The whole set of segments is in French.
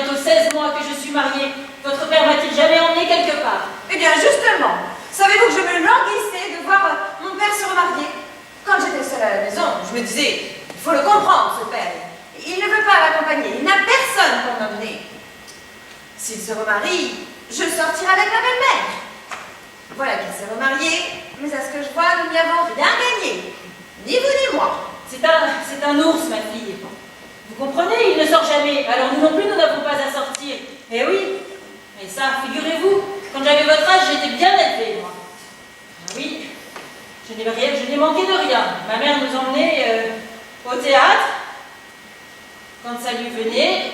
bientôt 16 mois que je suis mariée. Votre père m'a-t-il jamais emmené quelque part? Eh bien, justement, savez-vous que je me languissais de voir mon père se remarier? Quand j'étais seule à la maison, je me disais, il faut le comprendre, ce père. Il ne veut pas l'accompagner, il n'a personne pour m'emmener. S'il se remarie, je sortirai avec ma belle-mère. Voilà qu'il s'est remarié, mais à ce que je vois, nous n'y avons rien gagné. Ni vous ni moi. C'est un ours, ma fille. Vous comprenez, il ne sort jamais. Alors nous non plus, nous n'avons pas à sortir. Eh oui. Et ça, figurez-vous, quand j'avais votre âge, j'étais bien élevée, moi. Ah oui. Je n'ai manqué de rien. Ma mère nous emmenait au théâtre. Quand ça lui venait,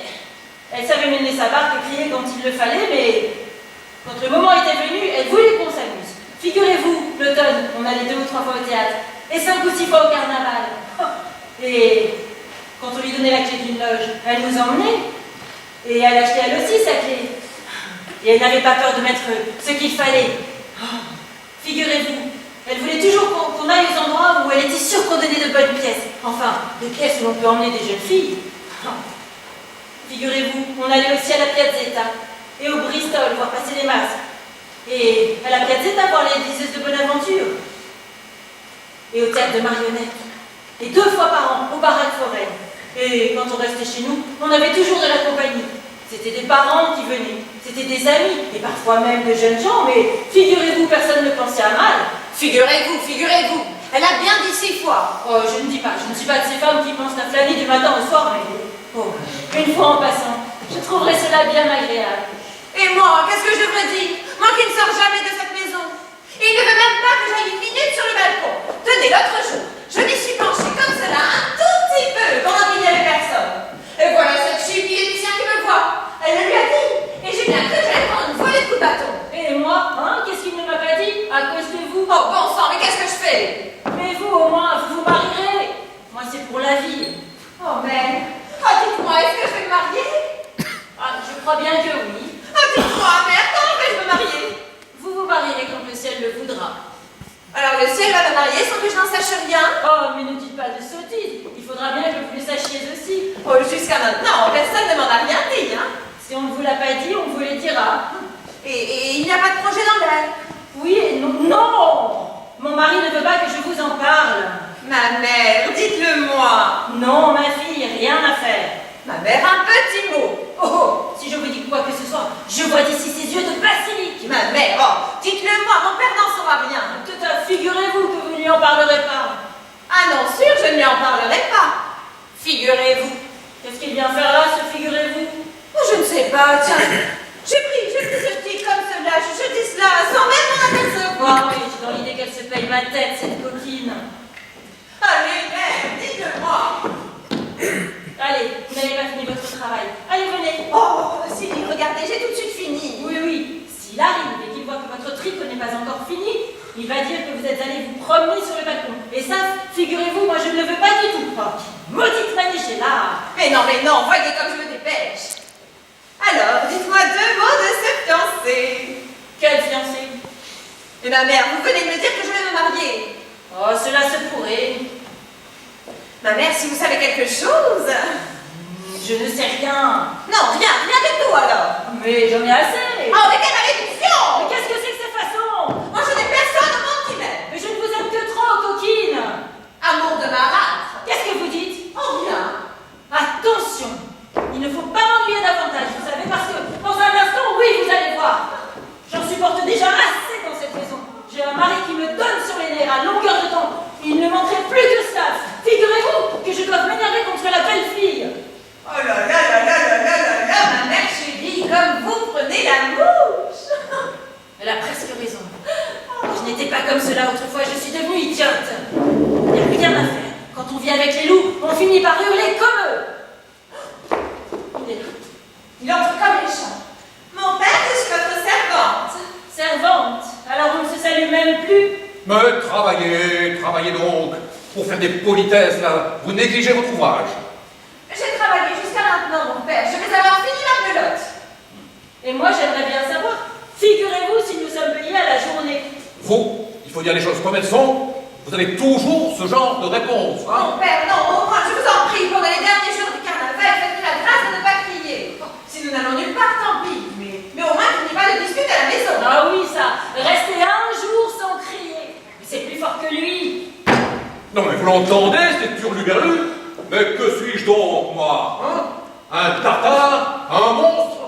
elle savait mener sa barque et crier quand il le fallait, mais quand le moment était venu, elle voulait qu'on s'amuse. Figurez-vous, l'automne, on allait 2 ou 3 fois au théâtre, et 5 ou 6 fois au carnaval. Et quand on lui donnait la clé d'une loge, elle nous emmenait, et elle achetait elle aussi sa clé. Et elle n'avait pas peur de mettre ce qu'il fallait. Figurez-vous, elle voulait toujours qu'on aille aux endroits où elle était sûre qu'on donnait de bonnes pièces. Enfin, des pièces où l'on peut emmener des jeunes filles. Figurez-vous, on allait aussi à la Piazzetta et au Bristol voir passer les masques. Et à la Piazzetta voir les diseuses de Bonaventure. Et au théâtre de marionnettes. Et 2 fois par an, au baraque foraine. Et quand on restait chez nous, on avait toujours de la compagnie. C'était des parents qui venaient, c'était des amis, et parfois même de jeunes gens, mais figurez-vous, personne ne pensait à mal. Figurez-vous, figurez-vous. Elle a bien dit 6 fois. Oh, je ne dis pas, je ne suis pas de ces femmes qui pensent à flâner du matin au soir, mais oh, une fois en passant, je trouverais cela bien agréable. Et moi, qu'est-ce que je devrais dire? Moi qui ne sors jamais de cette maison. Et il ne veut même pas que j'aille une minute sur le balcon. Tenez, l'autre jour, je m'y suis penchée comme cela, un tout petit peu, pendant qu'il n'y avait personne. Et voilà cette chic Laetitia qui me voit. Elle le lui a dit. Et j'ai bien cru que j'allais prendre une volée de coups de bâton. Et moi, hein, qu'est-ce qu'il ne m'a pas dit à cause de vous? Oh, bon sang, mais qu'est-ce que je fais? Mais vous, au moins, vous vous marierez. Moi, c'est pour la vie. Oh, mère. Oh, dites-moi, est-ce que je vais me marier? Ah, je crois bien que oui. Oh, dites-moi, mère, quand vais-je me marier? Vous vous marierez quand le ciel le voudra. Alors, le ciel va me marier sans que je n'en sache rien? Oh, mais ne dites pas de sottises. Il faudra bien que vous le sachiez aussi. Oh, jusqu'à maintenant, personne ne m'en a rien dit, hein? Si on ne vous l'a pas dit, on vous le dira. Et il n'y a pas de projet dans l'air? Oui et non. Non! Mon mari ne veut pas que je vous en parle. Ma mère, dites-le-moi. Non, ma fille, rien à faire. Ma mère, un petit mot. Oh, si je vous dis quoi que ce soit, je vois d'ici ses yeux de basilic. Ma mère, oh, dites-le-moi, mon père n'en saura rien. Tout à figurez-vous que vous ne lui en parlerez pas. Ah non, sûr, je ne lui en parlerai pas. Figurez-vous. Qu'est-ce qu'il vient faire là, ce figurez-vous? Oh, je ne sais pas, tiens. J'ai pris ce petit comme cela, je dis cela sans même m'en apercevoir. Oui, j'ai dans l'idée qu'elle se paye ma tête, cette coquine. Allez, mère, dites-le-moi. Allez, vous n'avez pas fini votre travail. Allez, venez. Oh, si, regardez, j'ai tout de suite fini. Oui, oui. S'il arrive et qu'il voit que votre tricot n'est pas encore fini, il va dire que vous êtes allé vous promener sur le balcon. Et ça, figurez-vous, moi je ne le veux pas du tout. Oh, maudite manichée là. Mais non, voyez comme je me dépêche. Alors, dites-moi 2 mots de cette fiancée. Quelle fiancée? Mais ma mère, vous venez de me dire que je vais me marier. Oh, cela se pourrait. Ma mère, si vous savez quelque chose. Je ne sais rien. Non, rien du tout alors. Mais j'en ai assez. Oh, mais quelle malédiction! Mais qu'est-ce que c'est que ces façons? Moi, je n'ai personne au monde qui m'aime. Mais je ne vous aime que trop, coquine. Amour de marâtre. Qu'est-ce que vous dites? Oh, rien. Attention, il ne faut pas m'ennuyer davantage, vous savez, parce que dans un instant, oui, vous allez voir. J'en supporte déjà assez dans cette maison. J'ai un mari qui me donne sur les nerfs à longueur de temps. Il ne manquerait plus que cela. Figurez-vous que je dois m'énerver contre la belle fille. Oh là là là là là là là là, ma mère chérie, comme vous prenez la mouche. Elle a presque raison. Je n'étais pas comme cela autrefois, je suis devenue idiote. Il n'y a rien à faire. Quand on vit avec les loups, on finit par hurler comme eux. Il est là. Il entre comme les chats. Mon père, je suis votre servante. Servante, alors on ne se salue même plus. Mais travaillez donc. Pour faire des politesses, là, vous négligez votre ouvrage. J'ai travaillé jusqu'à maintenant, mon père. Je vais avoir fini ma pelote. Et moi, j'aimerais bien savoir, figurez-vous si nous sommes payés à la journée. Vous, il faut dire les choses comme elles sont. Vous avez toujours ce genre de réponse, hein? Mon père, non, au moins, je vous en prie, pendant les derniers jours du carnaval, faites-nous la grâce de ne pas crier. Si nous n'allons vous l'entendez, ces turluberlus? Mais que suis-je donc, moi, hein? Un tartare? Un monstre?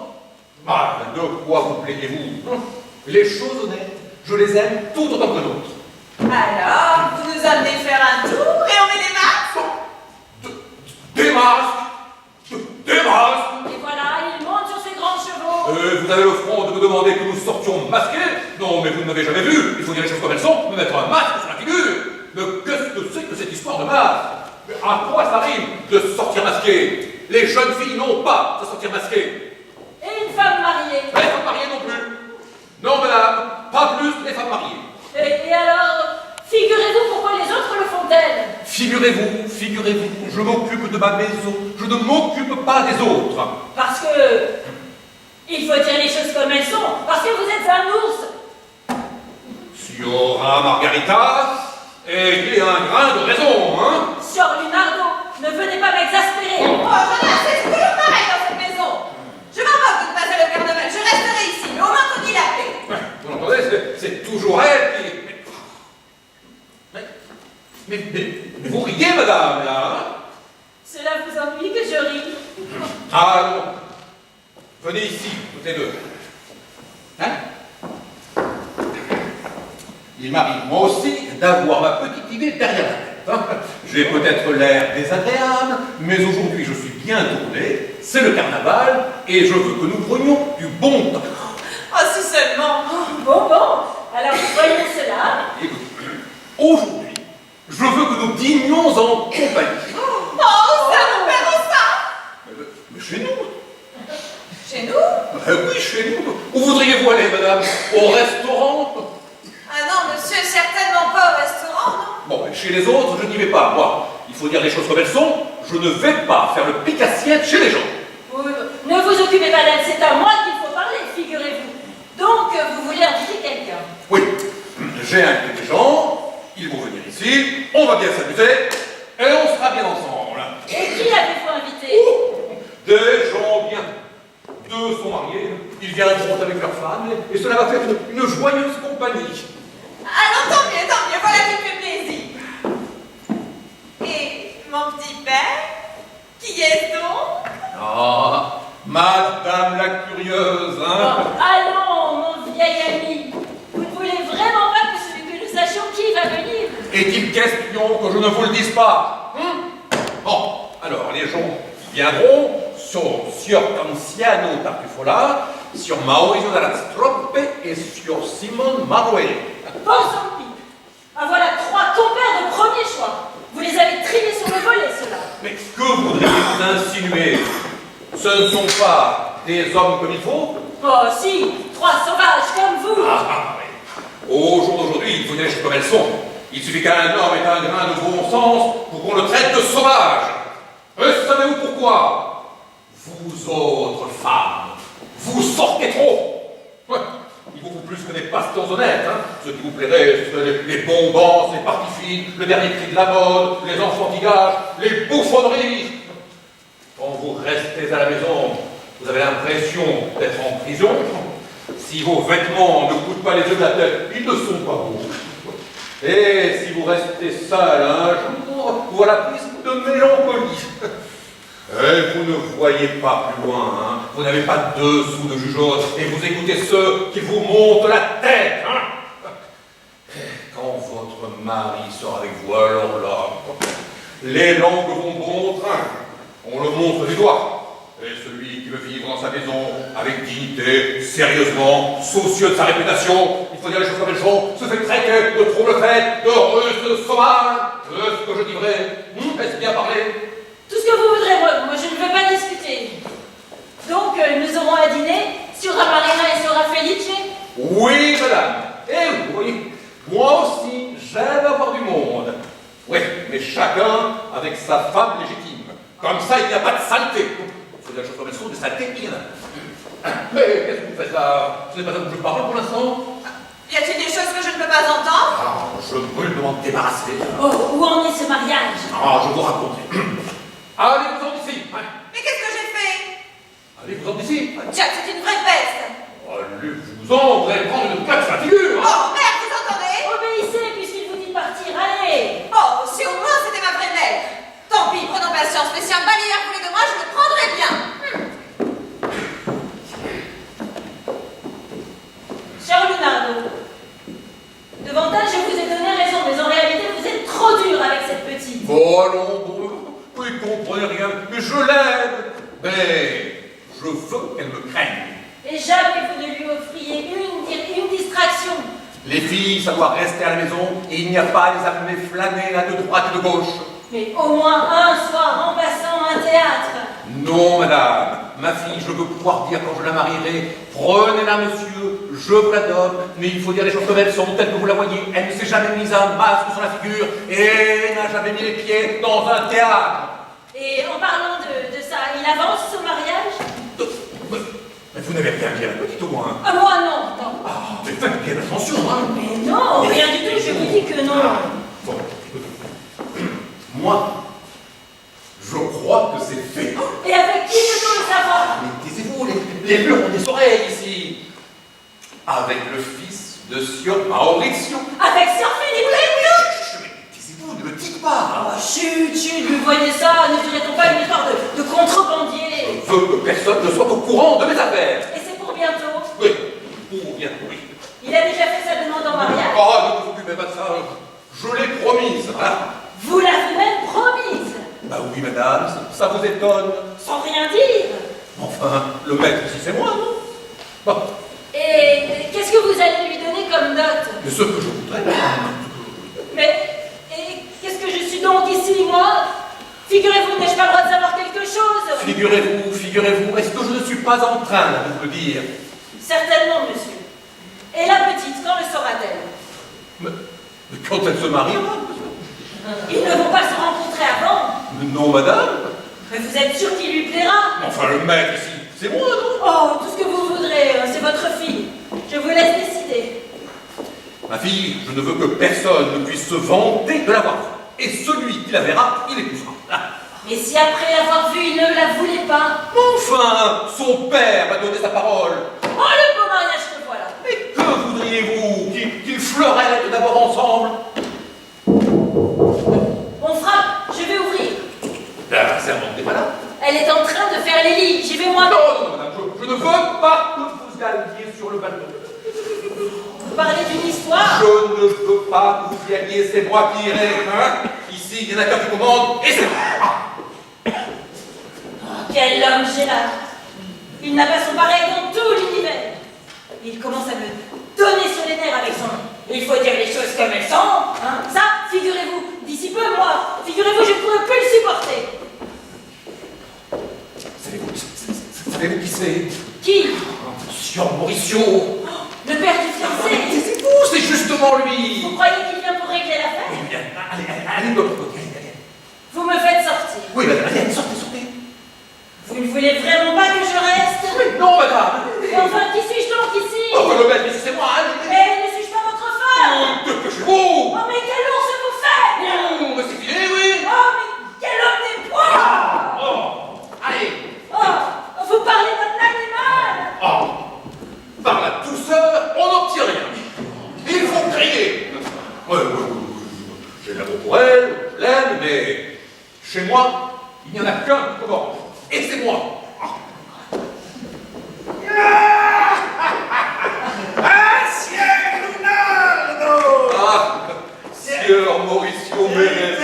Ah, de quoi vous plaignez-vous, hein? Les choses honnêtes, je les aime tout autant que d'autres. Alors, vous nous amenez faire un tour et on met des masques? Des masques? Des masques? Et voilà, il monte sur ses grands chevaux. Vous avez le front de me demander que nous sortions masqués? Non, mais vous ne m'avez jamais vu. Il faut dire les choses comme elles sont, me mettre un masque sur la figure. Mais qu'est-ce que c'est que cette histoire de masque? Mais à quoi ça rime de sortir masqué? Les jeunes filles n'ont pas de sortir masquées. Et une femme mariée. Les femmes mariées non plus. Non, madame, pas plus les femmes mariées. Et alors, figurez-vous pourquoi les autres le font-elles? Figurez-vous, je m'occupe de ma maison, je ne m'occupe pas des autres. Parce que... il faut dire les choses comme elles sont. Parce que vous êtes un ours. Signora Margarita, ayez un grain de raison, hein? Signor Lunardo, ne venez pas m'exaspérer. Oh, Jonas, c'est toujours pareil dans cette maison. Je m'en moque de ne pas aller au carnaval, je resterai ici, mais au moins qu'on y la paix. Ouais, vous l'entendez, c'est toujours elle qui... Mais vous riez, madame, là, hein? Cela vous ennuie que je rie. Ah non. Venez ici, toutes les deux. Hein? Il m'arrive, moi aussi, d'avoir ma petite idée derrière la tête. Hein? J'ai peut-être l'air désagréable, mais aujourd'hui je suis bien tourné, c'est le carnaval, et je veux que nous prenions du bon temps. Oh, si seulement. Bon, alors voyons cela. Écoutez, aujourd'hui, je veux que nous dînions en compagnie. Oh, ça, mon père, oh, ça. Mais chez nous. Chez nous? Oui, chez nous. Où voudriez-vous aller, madame? Au restaurant? Ah non, monsieur, certainement pas au restaurant, non? Bon, chez les autres, je n'y vais pas. Moi, il faut dire les choses comme elles sont. Je ne vais pas faire le pique-assiette chez les gens. Ne vous occupez pas d'elle, c'est à moi qu'il faut parler, figurez-vous. Donc, vous voulez inviter quelqu'un? Oui, j'ai invité des gens. Ils vont venir ici. On va bien s'amuser. Et on sera bien ensemble. Et qui avez-vous invité? Des gens bien. Deux sont mariés. Ils viendront avec leurs femmes. Et cela va faire une joyeuse compagnie. Alors, tant mieux, voilà qui me fait plaisir. Et mon petit père, qui est donc? Ah, madame la curieuse, hein? Oh, allons, mon vieil ami. Vous ne voulez vraiment pas que nous sachions qui va venir? Est-il question que je ne vous le dise pas? Bon, alors les gens qui viendront sont Signor Canciano Tartufola, Signor Maurizio della Stroppe et Signor Simon Marouet. Bon sang de pipe. Ah voilà trois compères de premier choix. Vous les avez triés sur le volet, ceux-là. Mais que voudriez-vous insinuer? Ce ne sont pas des hommes comme il faut? Oh si, trois sauvages comme vous. Ah, oui. Au jour d'aujourd'hui, il faut dire les choses comme elles sont. Il suffit qu'un homme ait un grain de bon sens pour qu'on le traite de sauvage. Et savez-vous pourquoi? Vous autres femmes, vous sortez trop. Ouais. Il vous faut plus que des pasteurs honnêtes, hein. Ce qui vous plairait, ce seraient les bonbons, les parties fines, le dernier cri de la mode, les enfantillages, les bouffonneries. Quand vous restez à la maison, vous avez l'impression d'être en prison. Si vos vêtements ne coûtent pas les yeux de la tête, ils ne sont pas beaux. Et si vous restez seul un jour, voilà prise de mélancolie. Et vous ne voyez pas plus loin, hein. Vous n'avez pas 2 sous de jugeote et vous écoutez ceux qui vous montent la tête, hein. Quand votre mari sera avec vous, alors là, les langues vont bon train. On le montre du doigt. Et celui qui veut vivre dans sa maison avec dignité, sérieusement, soucieux de sa réputation, il faut dire les choses comme elles sont, se fait traiter de trop le fait, de russe, de sauvage. Ce que je dirais, est-ce bien parlé? Tout ce que vous voudrez, moi je ne veux pas discuter. Donc, nous aurons à dîner sur Marina et sur Felice. Oui, madame. Et oui, moi aussi, j'aime avoir du monde. Oui, mais chacun avec sa femme légitime. Comme ça, il n'y a pas de saleté. Il faut dire les choses comme elles sont, des saletés, il y en a. Mais qu'est-ce que vous faites là? Ce n'est pas ça dont je parle pour l'instant. Y a-t-il des choses que je ne peux pas entendre? Ah, je brûle de m'en débarrasser. Oh, où en est ce mariage? Ah, je vous raconte. Allez-vous-en d'ici. Mais qu'est-ce que j'ai fait? Allez-vous-en d'ici. Oh, Jack, c'est une vraie peste. Allez-vous-en, vous allez prendre une claque sur la figure. Oh, merde, vous entendez? Obéissez puisqu'il vous dit de partir, allez! Oh, si au moins c'était Les filles, ça doit rester à la maison et il n'y a pas les amener flâner là de droite et de gauche. Mais au moins un soir en passant un théâtre. Non, madame. Ma fille, je veux pouvoir dire quand je la marierai, prenez-la, monsieur, je vous la donne, mais il faut dire les choses comme elles sont, telles que vous la voyez. Elle ne s'est jamais mise un masque sur la figure et n'a jamais mis les pieds dans un théâtre. Et en parlant de ça, il avance au mariage? Mais vous n'avez rien dit à la petite au moins. Ah, moi non, non. Ah, mais faites bien attention, hein. Mais non, rien du tout, je vous dis que non. Bon, écoutez. Moi, je crois que c'est fait. Et avec qui peut-on le savoir? Mais taisez-vous, les murs ont des oreilles ici. Avec le fils de Sieur Maurizio. Avec Sir Philippe Legno? Mais taisez-vous, ne le dites pas. Oh, chut, vous voyez ça, ne dirait-on pas une histoire de contrebandier? Je veux que personne ne soit au courant de mes affaires. Et c'est pour bientôt? Oui, pour bientôt, oui. Il a déjà fait sa demande en mariage? Oh, ne vous occupez pas de ça. Je l'ai promise. Hein. Vous l'avez même promise? Bah oui, madame, ça vous étonne. Sans rien dire? Enfin, le maître ici, c'est moi, non? Bon. Et qu'est-ce que vous allez lui donner comme dot? Mais ce que je voudrais. Mais qu'est-ce que je suis donc ici, moi? Figurez-vous, n'ai-je pas le droit de savoir quelque chose? Figurez-vous, est-ce que je ne suis pas en train de vous le dire? Certainement, monsieur. Et la petite, quand le saura-t-elle? Mais quand elle se mariera, Ils ne vont pas se rencontrer avant? non, madame. Mais vous êtes sûr qu'il lui plaira? Enfin, le maître ici, c'est moi, non? Oh, tout ce que vous voudrez, c'est votre fille. Je vous laisse décider. Ma fille, je ne veux que personne ne puisse se vanter de l'avoir. Et celui qui la verra, il épousera. Ah. Mais si après l'avoir vue, il ne la voulait pas? Enfin, son père m'a donné sa parole. Oh, le beau mariage que voilà! Mais que voudriez-vous qu'ils fleurètent d'abord ensemble? On frappe, je vais ouvrir. La servante n'est pas là. Elle est en train de faire les lits, j'y vais moi-même. Non, madame, je ne veux pas que vous alliez sur le balcon. Vous parlez d'une histoire? Je ne veux pas que vous y alliez, c'est moi qui irai. Hein? Ici, il n'y en a qu'un qui commande, et c'est moi. Oh, quel homme j'ai là! Il n'a pas son pareil dans tout l'univers. Il commence à me donner sur les nerfs avec son nom. Il faut dire les choses comme elles sont. Hein? Ça, figurez-vous, d'ici peu, moi, figurez-vous, je ne pourrais plus le supporter. Savez-vous qui c'est? Qui? Sieur Mauricio. Le père du fiancé. Taisez-vous, c'est justement lui. Vous croyez qu'il vient pour régler l'affaire? Eh bien, allez de l'autre côté, allez. Vous me faites sortir. Oui, madame, allez, sortez. Vous ne voulez vraiment pas que je reste? Oui, non, madame. Mais enfin, qui suis-je donc ici? Oh, le maître, ici, c'est moi, allez. Mais ne suis-je pas votre femme? Dépêchez-vous. Oh, mais quel ours vous faites? Mais c'est fini, oui. Oh, mais quel homme des poids! Oh, allez. Oh, vous parlez d'un animal! Oh, par la douceur, on n'obtient rien. Il faut crier. Ouais, j'ai l'amour pour elle, je l'aime, mais chez moi, il n'y en a qu'un qui commande. Et c'est moi. Ah, Sieur Lunardo! Ah, Sieur Mauricio Ménez.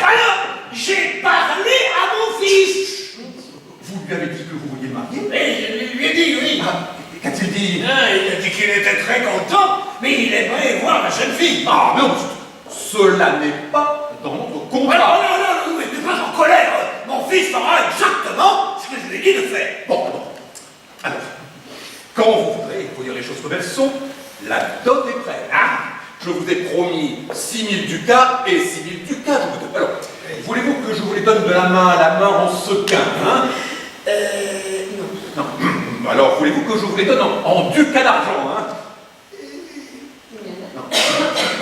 Alors, j'ai parlé à mon fils! Vous lui avez dit que vous vouliez le marier? Et je lui ai dit, oui. Ah, qu'a-t-il dit? Ah, il a dit qu'il était très content, mais il aimerait voir la jeune fille. Ah, non, cela n'est pas dans notre contrat. Non, mais n'es pas en colère. Mon fils fera exactement ce que je lui ai dit de faire. Bon. Alors, quand vous voudrez, il faut dire les choses comme elles sont, la dot est prête. Ah, je vous ai promis 6 000 ducats et 6 000 ducats, je vous donne. Alors, voulez-vous que je vous les donne de la main à la main en sequin, hein? Non. Non. Alors, voulez-vous que je vous les donne en ducats d'argent, hein? Non.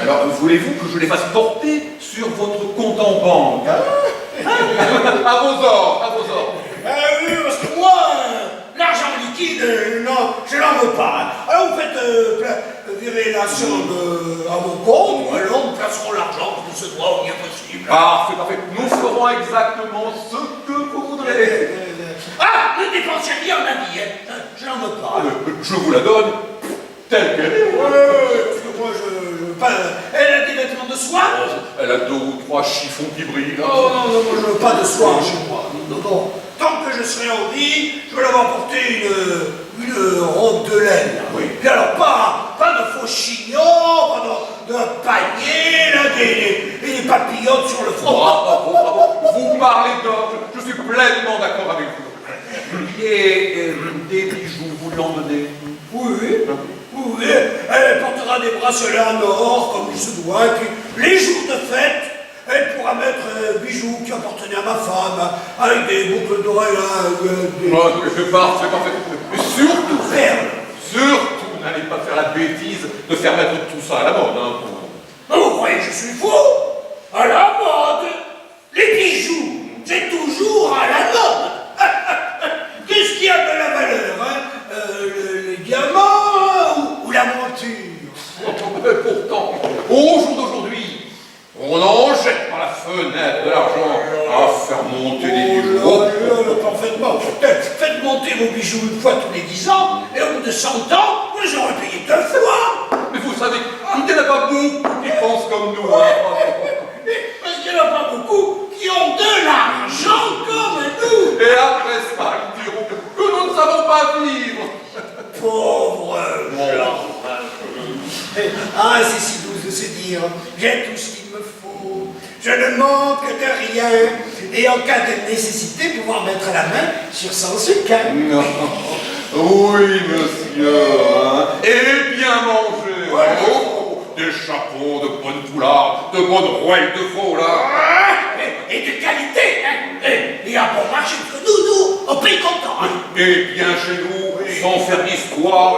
Alors, voulez-vous que je les fasse porter sur votre compte en banque, hein? À vos ordres. Oui, parce que moi, l'argent liquide, non, je n'en veux pas. Alors vous faites virer la somme à mon compte, ou alors nous placerons l'argent comme il se doit au mieux possible. Parfait. Nous ferons exactement ce que vous voudrez. Ah, ne dépensez rien en habits, hein. Je n'en veux pas. Je vous la donne telle qu'elle est. Parce que moi, je Elle a des vêtements de soie? Elle a 2 ou 3 chiffons qui brillent. Oh non, non, moi je veux pas de soie chez moi. Non, non. Tant que je serai en vie, je vais leur apporter une robe de laine. Oui. Et alors, pas de faux chignons, pas de paniers, là, des papillotes sur le front. Bravo, bravo. Vous parlez d'or, je suis pleinement d'accord avec vous. Et des bijoux, vous lui en donnez? Oui, oui, elle portera des bracelets en or, comme il se doit, et puis les jours de fête, elle pourra mettre bijoux qui appartenaient à ma femme, avec des boucles d'oreilles, C'est parfait, parfait. Mais surtout, perles. surtout, n'allez pas faire la bêtise de faire mettre tout ça à la mode. Hein. Vous croyez que je suis fou? À la mode? Les bijoux, c'est toujours à la mode. Qu'est-ce qu'il y a de la valeur, hein? Les diamants ou la monture? Mais pourtant, au jour d'aujourd'hui, on en jette par la fenêtre de l'argent à faire monter des bijoux. Parfaitement. Faites monter vos bijoux une fois tous les 10 ans, et au bout de 100 ans, vous les aurez payés 2 fois. Mais vous savez, il n'y en a pas beaucoup qui pensent comme nous. Hein. Parce qu'il n'y en a pas beaucoup qui ont de l'argent comme nous. Et après ça, ils diront que nous ne savons pas vivre. Pauvre gens. Ah, c'est si douce de se dire, j'ai tout ce qu'il me faut, je ne manque de rien, et en cas de nécessité, pouvoir mettre la main sur son sucre. Non. Oui, monsieur. Hein. Et bien manger. Ouais. Oh, des chapeaux, de bonnes poulards, de bonnes rouelles de veau, là. Et de qualité, hein. Et à bon marché, parce que nous, on paye content. Hein. Et bien chez nous, sans faire d'histoire,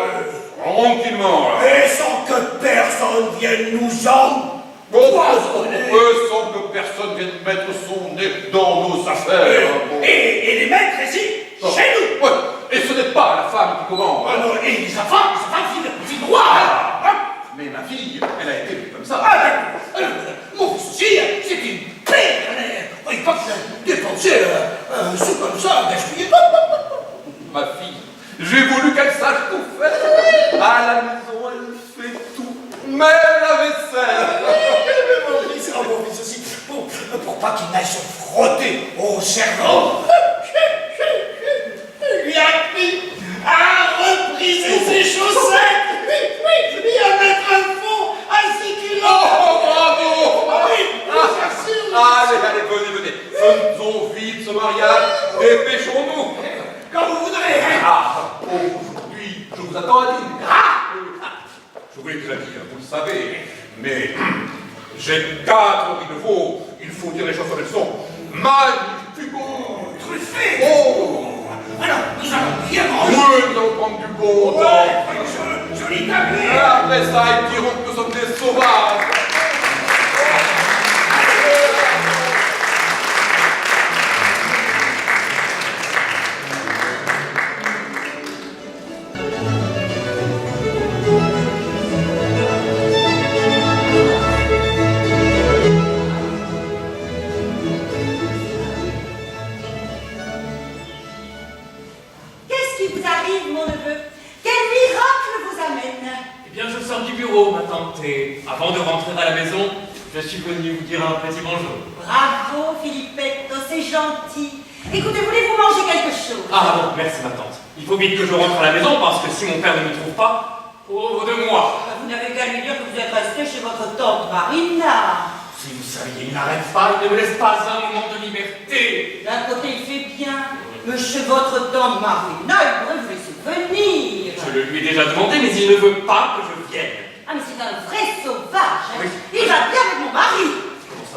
tranquillement, là. Et sans que personne vienne nous empoisonner. Sans que personne vienne mettre son nez dans nos affaires. Et les mettre ici, chez nous. Ouais. Et ce n'est pas la femme qui commande. Ah non, et sa femme, fille droite. Hein. Mais ma fille, elle a été comme ça. Ah, d'accord. Mon fils aussi, c'est une paix. Il ne pas dépenser un sou comme ça, gaspiller. Ma fille, j'ai voulu qu'elle sache tout faire. À la maison, elle fait tout. Même la vaisselle. Mon fils aussi, pour pas qu'il n'aille se frotter au cerveau. Lui a appris à repriser ses chaussettes. Oui, et à mettre un fond à 6 kilos. Oh, bravo. Oui, j'assure. Allez, venez. Faisons vite ce mariage. Dépêchons-nous. Quand vous voudrez. Ah, aujourd'hui, je vous attends à dîner. Je vous l'ai déjà dit, vous le savez, mais j'ai 4 riz de veau. Il faut dire les choses comme elles sont. Magnifiques. Truffé. Oh. Alors, nous allons bien manger. Oui, nous allons prendre du bon temps. Ouais, joli tablé. Après ça, ils diront que nous sommes des sauvages. Ma tante, et avant de rentrer à la maison, je suis venu vous dire un petit bonjour. Bravo, Filippetto, c'est gentil. Écoutez, voulez-vous manger quelque chose? Ah bon, merci ma tante. Il faut vite que je rentre à la maison parce que si mon père ne me trouve pas, pauvre de moi. Vous n'avez qu'à lui dire que vous êtes resté chez votre tante Marina. Si vous saviez, il n'arrête pas, il ne me laisse pas un moment de liberté. D'un côté, il fait bien, mais chez votre tante Marina, il pourrait vous laisser venir. Je le lui ai déjà demandé, mais il ne veut pas que je vienne. Ah, mais c'est un vrai sauvage. Hein. Oui. Il va bien avec mon mari. Comment ça?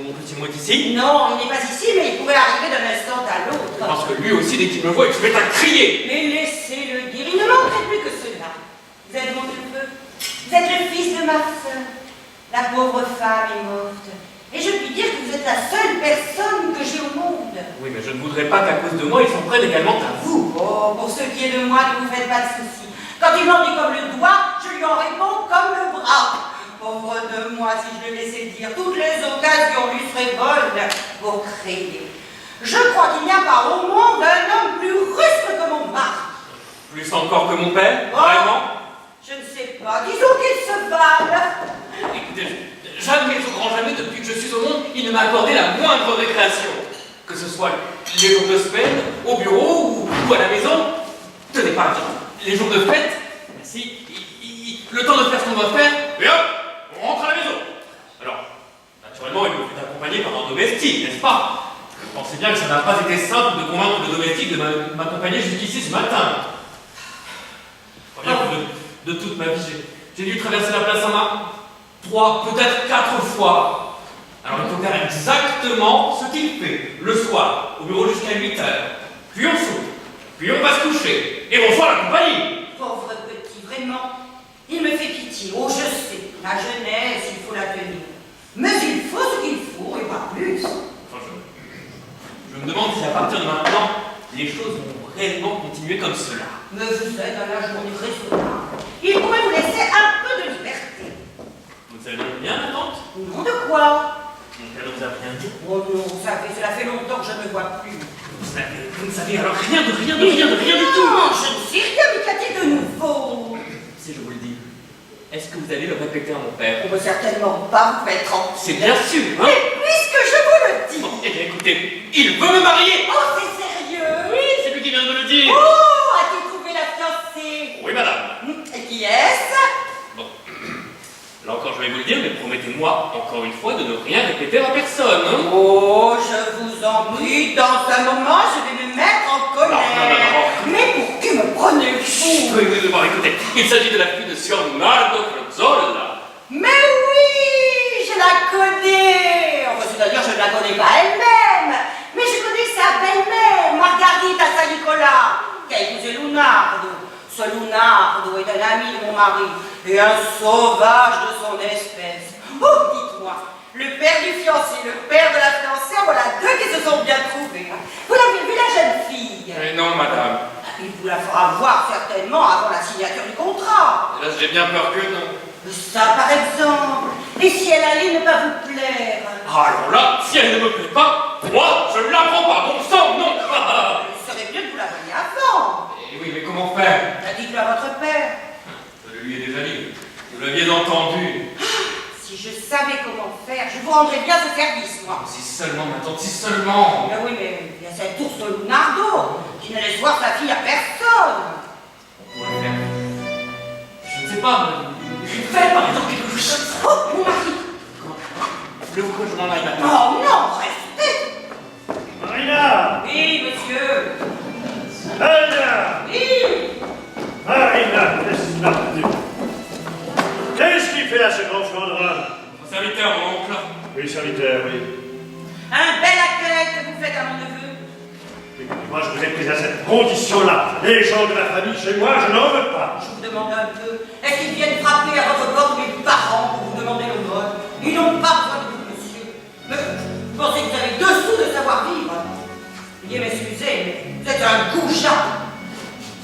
Mon petit mot est ici? Non, il n'est pas ici, mais il pourrait arriver d'un instant à l'autre. Parce que lui aussi, dès qu'il me voit, il se met à crier. Mais laissez-le dire, il ne manquerait plus que cela. Vous êtes mon neveu, vous êtes le fils de ma sœur. La pauvre femme est morte. Et je puis dire que vous êtes la seule personne que j'ai au monde. Oui, mais je ne voudrais pas qu'à cause de moi, ils s'en prennent également à vous. Oh, pour ce qui est de moi, ne vous faites pas de soucis. Quand il m'en dit comme le doigt, je lui en réponds comme le bras. Pauvre de moi, si je le laissais dire, toutes les occasions lui seraient bonnes pour crier. Je crois qu'il n'y a pas au monde un homme plus rustre que mon mari. Plus encore que mon père, Oh. vraiment? Je ne sais pas. Disons qu'ils se valent. Écoutez, jamais au grand jamais, depuis que je suis au monde, il ne m'a accordé la moindre récréation. Que ce soit les jours de semaine, au bureau ou à la maison. Tenez, par exemple, les jours de fête, si, le temps de faire ce qu'on doit faire, et hop, on rentre à la maison. Alors, naturellement, il me fait accompagner par un domestique, n'est-ce pas? Je pensais bien que ça n'a pas été simple de convaincre le domestique de m'accompagner jusqu'ici ce matin. Je crois bien que de toute ma vie, j'ai dû traverser la place Saint-Marc 3, peut-être 4 fois. Alors il faut faire exactement ce qu'il fait, le soir, au bureau jusqu'à 8 heures. Puis on soupe, puis on va se coucher, et bonsoir la compagnie. Pauvre petit, vraiment. Il me fait pitié. Oh, je sais. La jeunesse, il faut la tenir. Mais il faut ce qu'il faut, et pas plus. Enfin, je me demande si à partir de maintenant, les choses vont réellement continuer comme cela. Mais vous êtes dans la journée raisonnable. Il pourrait vous laisser un peu de liberté. Vous savez bien, ma tante? Non, de quoi? Mon père ne vous a rien dit. Oh non, cela fait longtemps que je ne vois plus. Vous ne savez alors rien de rien du tout. Non, je ne sais rien, mais qu'y a-t-il de nouveau? Si je vous le dis, est-ce que vous allez le répéter à mon père? On ne peut certainement pas vous mettre tranquille. C'est bien sûr, hein? Mais puisque je vous le dis. Bon, eh bien écoutez, il veut me marier. Oh, c'est sérieux? Oui, c'est lui qui vient de me le dire. Oh, as-tu trouvé la fiancée? Oui, madame. Et qui est-ce? Bon, là encore je vais vous le dire, mais promettez-moi encore une fois de ne rien répéter à personne, hein? Oh, je vous en prie, dans un moment, je vais me mettre en colère. Non. Mais pour qui me prenez-vous? Oui, bon, écoutez, il s'agit de la fille de Signor Nardo Frozzolla. Mais oui, je la connais. Enfin, c'est-à-dire, je ne la connais pas elle-même. Mais je connais sa belle-mère, Margarita Saint-Nicolas, qui a épousé Lunardo. Ce Lunardo est un ami de mon mari et un sauvage de son espèce. Oh, dites-moi, le père du fiancé, le père de la fiancée, voilà deux qui se sont bien trouvés. Vous l'avez vu, la jeune fille? Non, madame. Il vous la fera voir certainement avant la signature du contrat. Là, j'ai bien peur que non. Ça, par exemple. Et si elle allait ne pas vous plaire? Alors là, si elle ne me plaît pas, moi, je ne la prends pas, bon sang, non. Il serait mieux de vous la donner avant. Eh oui, mais comment faire? Dites-le à votre père. Je lui ai déjà dit. Vous l'aviez entendu. Si je savais comment faire, je vous rendrais bien ce service, moi. Si seulement, ma tante, si seulement. Mais oui, mais il y a cet ours de Lunardo qui ne laisse voir sa fille à personne. On pourrait faire. Je ne sais pas, faire par exemple quelque chose. Oh, mon mari. Voulez-vous que je m'en aille maintenant? Oh non, restez. Marina! Oui, monsieur. Marina! Oui. Marina, qu'est-ce qu'il fait là, ce grand Flandrin? Mon serviteur, mon oncle. Oui, serviteur, oui. Un bel accueil que vous faites à mon neveu. Moi, je vous ai pris à cette condition-là. Les gens de la famille chez moi, je n'en veux pas. Je vous demande un peu, est-ce qu'ils viennent frapper à votre porte mes parents pour vous demander l'aumône? Ils n'ont pas besoin de vous, monsieur. Mais vous pensez que vous avez dessous de savoir-vivre? Veuillez m'excuser, mais vous êtes un goujat.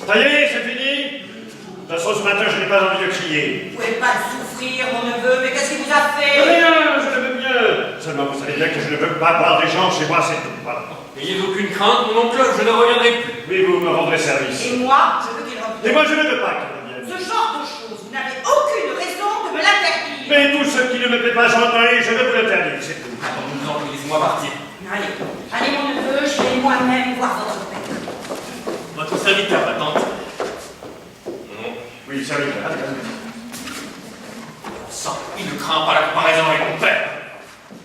Ça y est, c'est fini. De toute façon, ce matin, je n'ai pas envie de crier. Vous ne pouvez pas le souffrir, mon neveu, mais qu'est-ce qu'il vous a fait? Rien, je le veux bien. Seulement, vous savez bien que je ne veux pas voir des gens chez moi, c'est tout. Voilà. N'ayez aucune crainte, mon oncle, je ne reviendrai plus. Oui, vous me rendrez service. Et moi, je veux qu'il revienne. Et moi, je ne veux pas qu'il revienne. Ce genre de choses, vous n'avez aucune raison de me l'interdire. Mais tout ce qui ne me plaît pas, j'entends et je veux vous l'interdire, c'est tout. Attends, nous en laissez-moi partir. Allez, allez, mon neveu, je vais moi-même voir votre père. Votre serviteur, ma tante. Non. Oui, serviteur. Ça, il ne craint pas la comparaison avec mon père.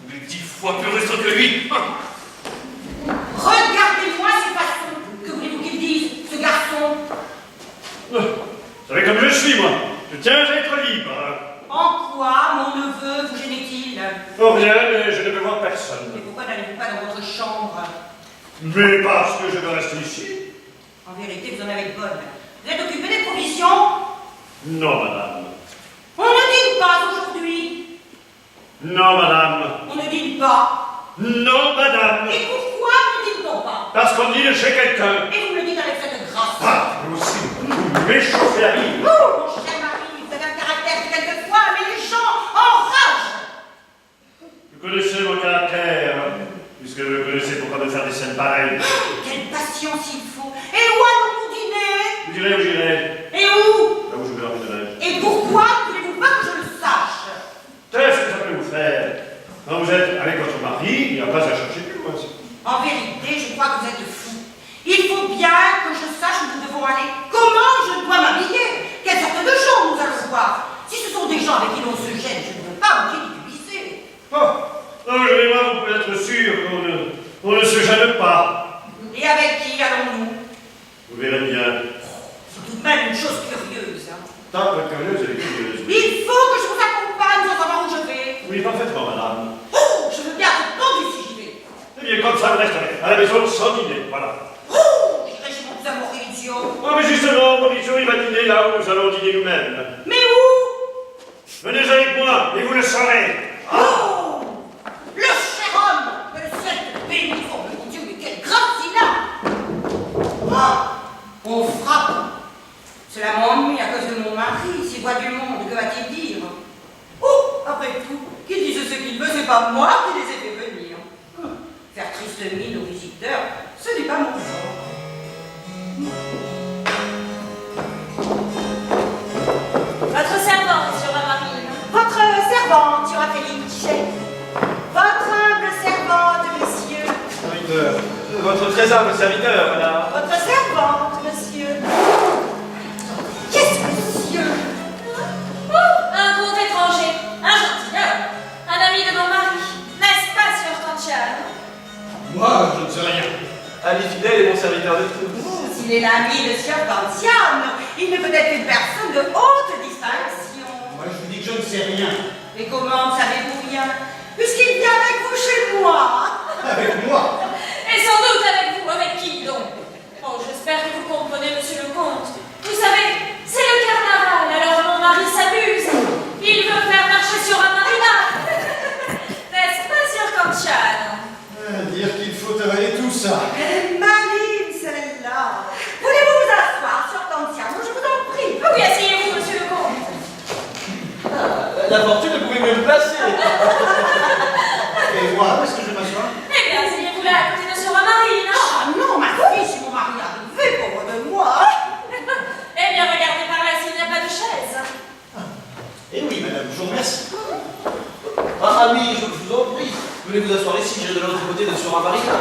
Il est 10 fois plus rustre que lui. Regardez-moi ces façons. Que voulez-vous qu'il dise, ce garçon? Vous savez comme je suis, moi. Je tiens à être libre. En quoi, mon neveu, vous gênait-il? Oh bien, mais je ne veux voir personne. Et pourquoi n'allez-vous pas dans votre chambre? Mais parce que je veux rester ici. En vérité, vous en avez de bonnes. Vous êtes occupé des provisions? Non, madame. On ne dîne pas aujourd'hui. Non, madame. On ne dîne pas. Non, madame. Et pourquoi ne dîne-t-on pas? Parce qu'on dîne chez quelqu'un. Et vous me le dites avec cette grâce. Ah, vous aussi, vous m'échauffez la vie. Oh, mon cher mari, vous avez un caractère qui quelquefois met les gens en rage. Vous connaissez mon caractère, puisque vous connaissez pourquoi me faire des scènes pareilles. Quelle patience il faut. Et où allons-nous dîner? Vous direz où j'irai. Et où? Là où je veux envie de Et Quand vous êtes avec votre mari, il n'y a pas à chercher plus loin. En vérité, je crois que vous êtes fous. Il faut bien que je sache où nous devons aller. Comment je dois m'habiller? Quelle sorte de gens nous allons voir? Si ce sont des gens avec qui l'on se gêne, je ne veux pas vous ridiculiser. Non, je vais voir, vous pouvez être sûr qu'on ne se gêne pas. Et avec qui allons-nous? Vous verrez bien. C'est tout de même une chose curieuse. Hein. Tant que curieuse, elle est curieuse. Il faut que je vous accompagne sans savoir où je vais. Oui, parfaitement, madame. Oh, je veux bien être pendu si j'y vais. Eh bien, comme ça, vous resterez à la maison sans dîner, voilà. Oh, j'irai chez mon cousin Maurizio. Oh, mais justement, Maurizio, il va dîner là où nous allons dîner nous-mêmes. Mais où? Venez avec moi, et vous le saurez. Oh, le cher homme, que le ciel te bénisse. Oh, mon Dieu, mais quelle grâce il a. Ah, on frappe. Cela m'ennuie à cause de mon mari, ces voix du monde, que va-t-il dire? Oh, après tout, qu'il dise ce qu'il veut, c'est pas moi qui les ai fait venir. Faire triste mine aux visiteurs, ce n'est pas mon genre. Votre servante, Signora Marine. Votre servante, Signora Felice. Votre humble servante, monsieur. Serviteur. Votre très humble serviteur, madame. Votre servante, monsieur. Qu'est-ce que monsieur? Un comte étranger, un gentilhomme, un ami de mon mari. N'est-ce pas, Signor Canciano? Moi, je ne sais rien. Ami fidèle et bon serviteur de tous. S'il est l'ami de Signor Canciano, il ne peut être une personne de haute distinction. Moi, je vous dis que je ne sais rien. Mais comment ne savez-vous rien? Puisqu'il vient avec vous chez moi. Avec moi? Et sans doute avec vous, avec qui donc? Oh, j'espère que vous comprenez, monsieur le comte. Vous savez, c'est le carnaval, alors mon mari s'amuse. Il veut faire marcher sur un marina. N'est-ce pas, Signor Canciano? Dire qu'il faut avaler tout ça. Elle est maligne, celle-là. Voulez-vous vous asseoir, Signor Canciano? Je vous en prie. Oui, asseyez-vous, monsieur le comte. La fortune ne pouvait mieux me placer. Et moi, où est-ce que je vais m'asseoir? Eh bien, asseyez-vous là, à côté de Signora Marine. Ah non, ma fille, si mon mari arrivait, pauvre de moi. Eh bien, regardez par là s'il n'y a pas de chaise. Eh oui, madame, je vous remercie. Ah, ami, je vous en prie. Venez vous asseoir ici, j'irai de l'autre côté de sur un marina.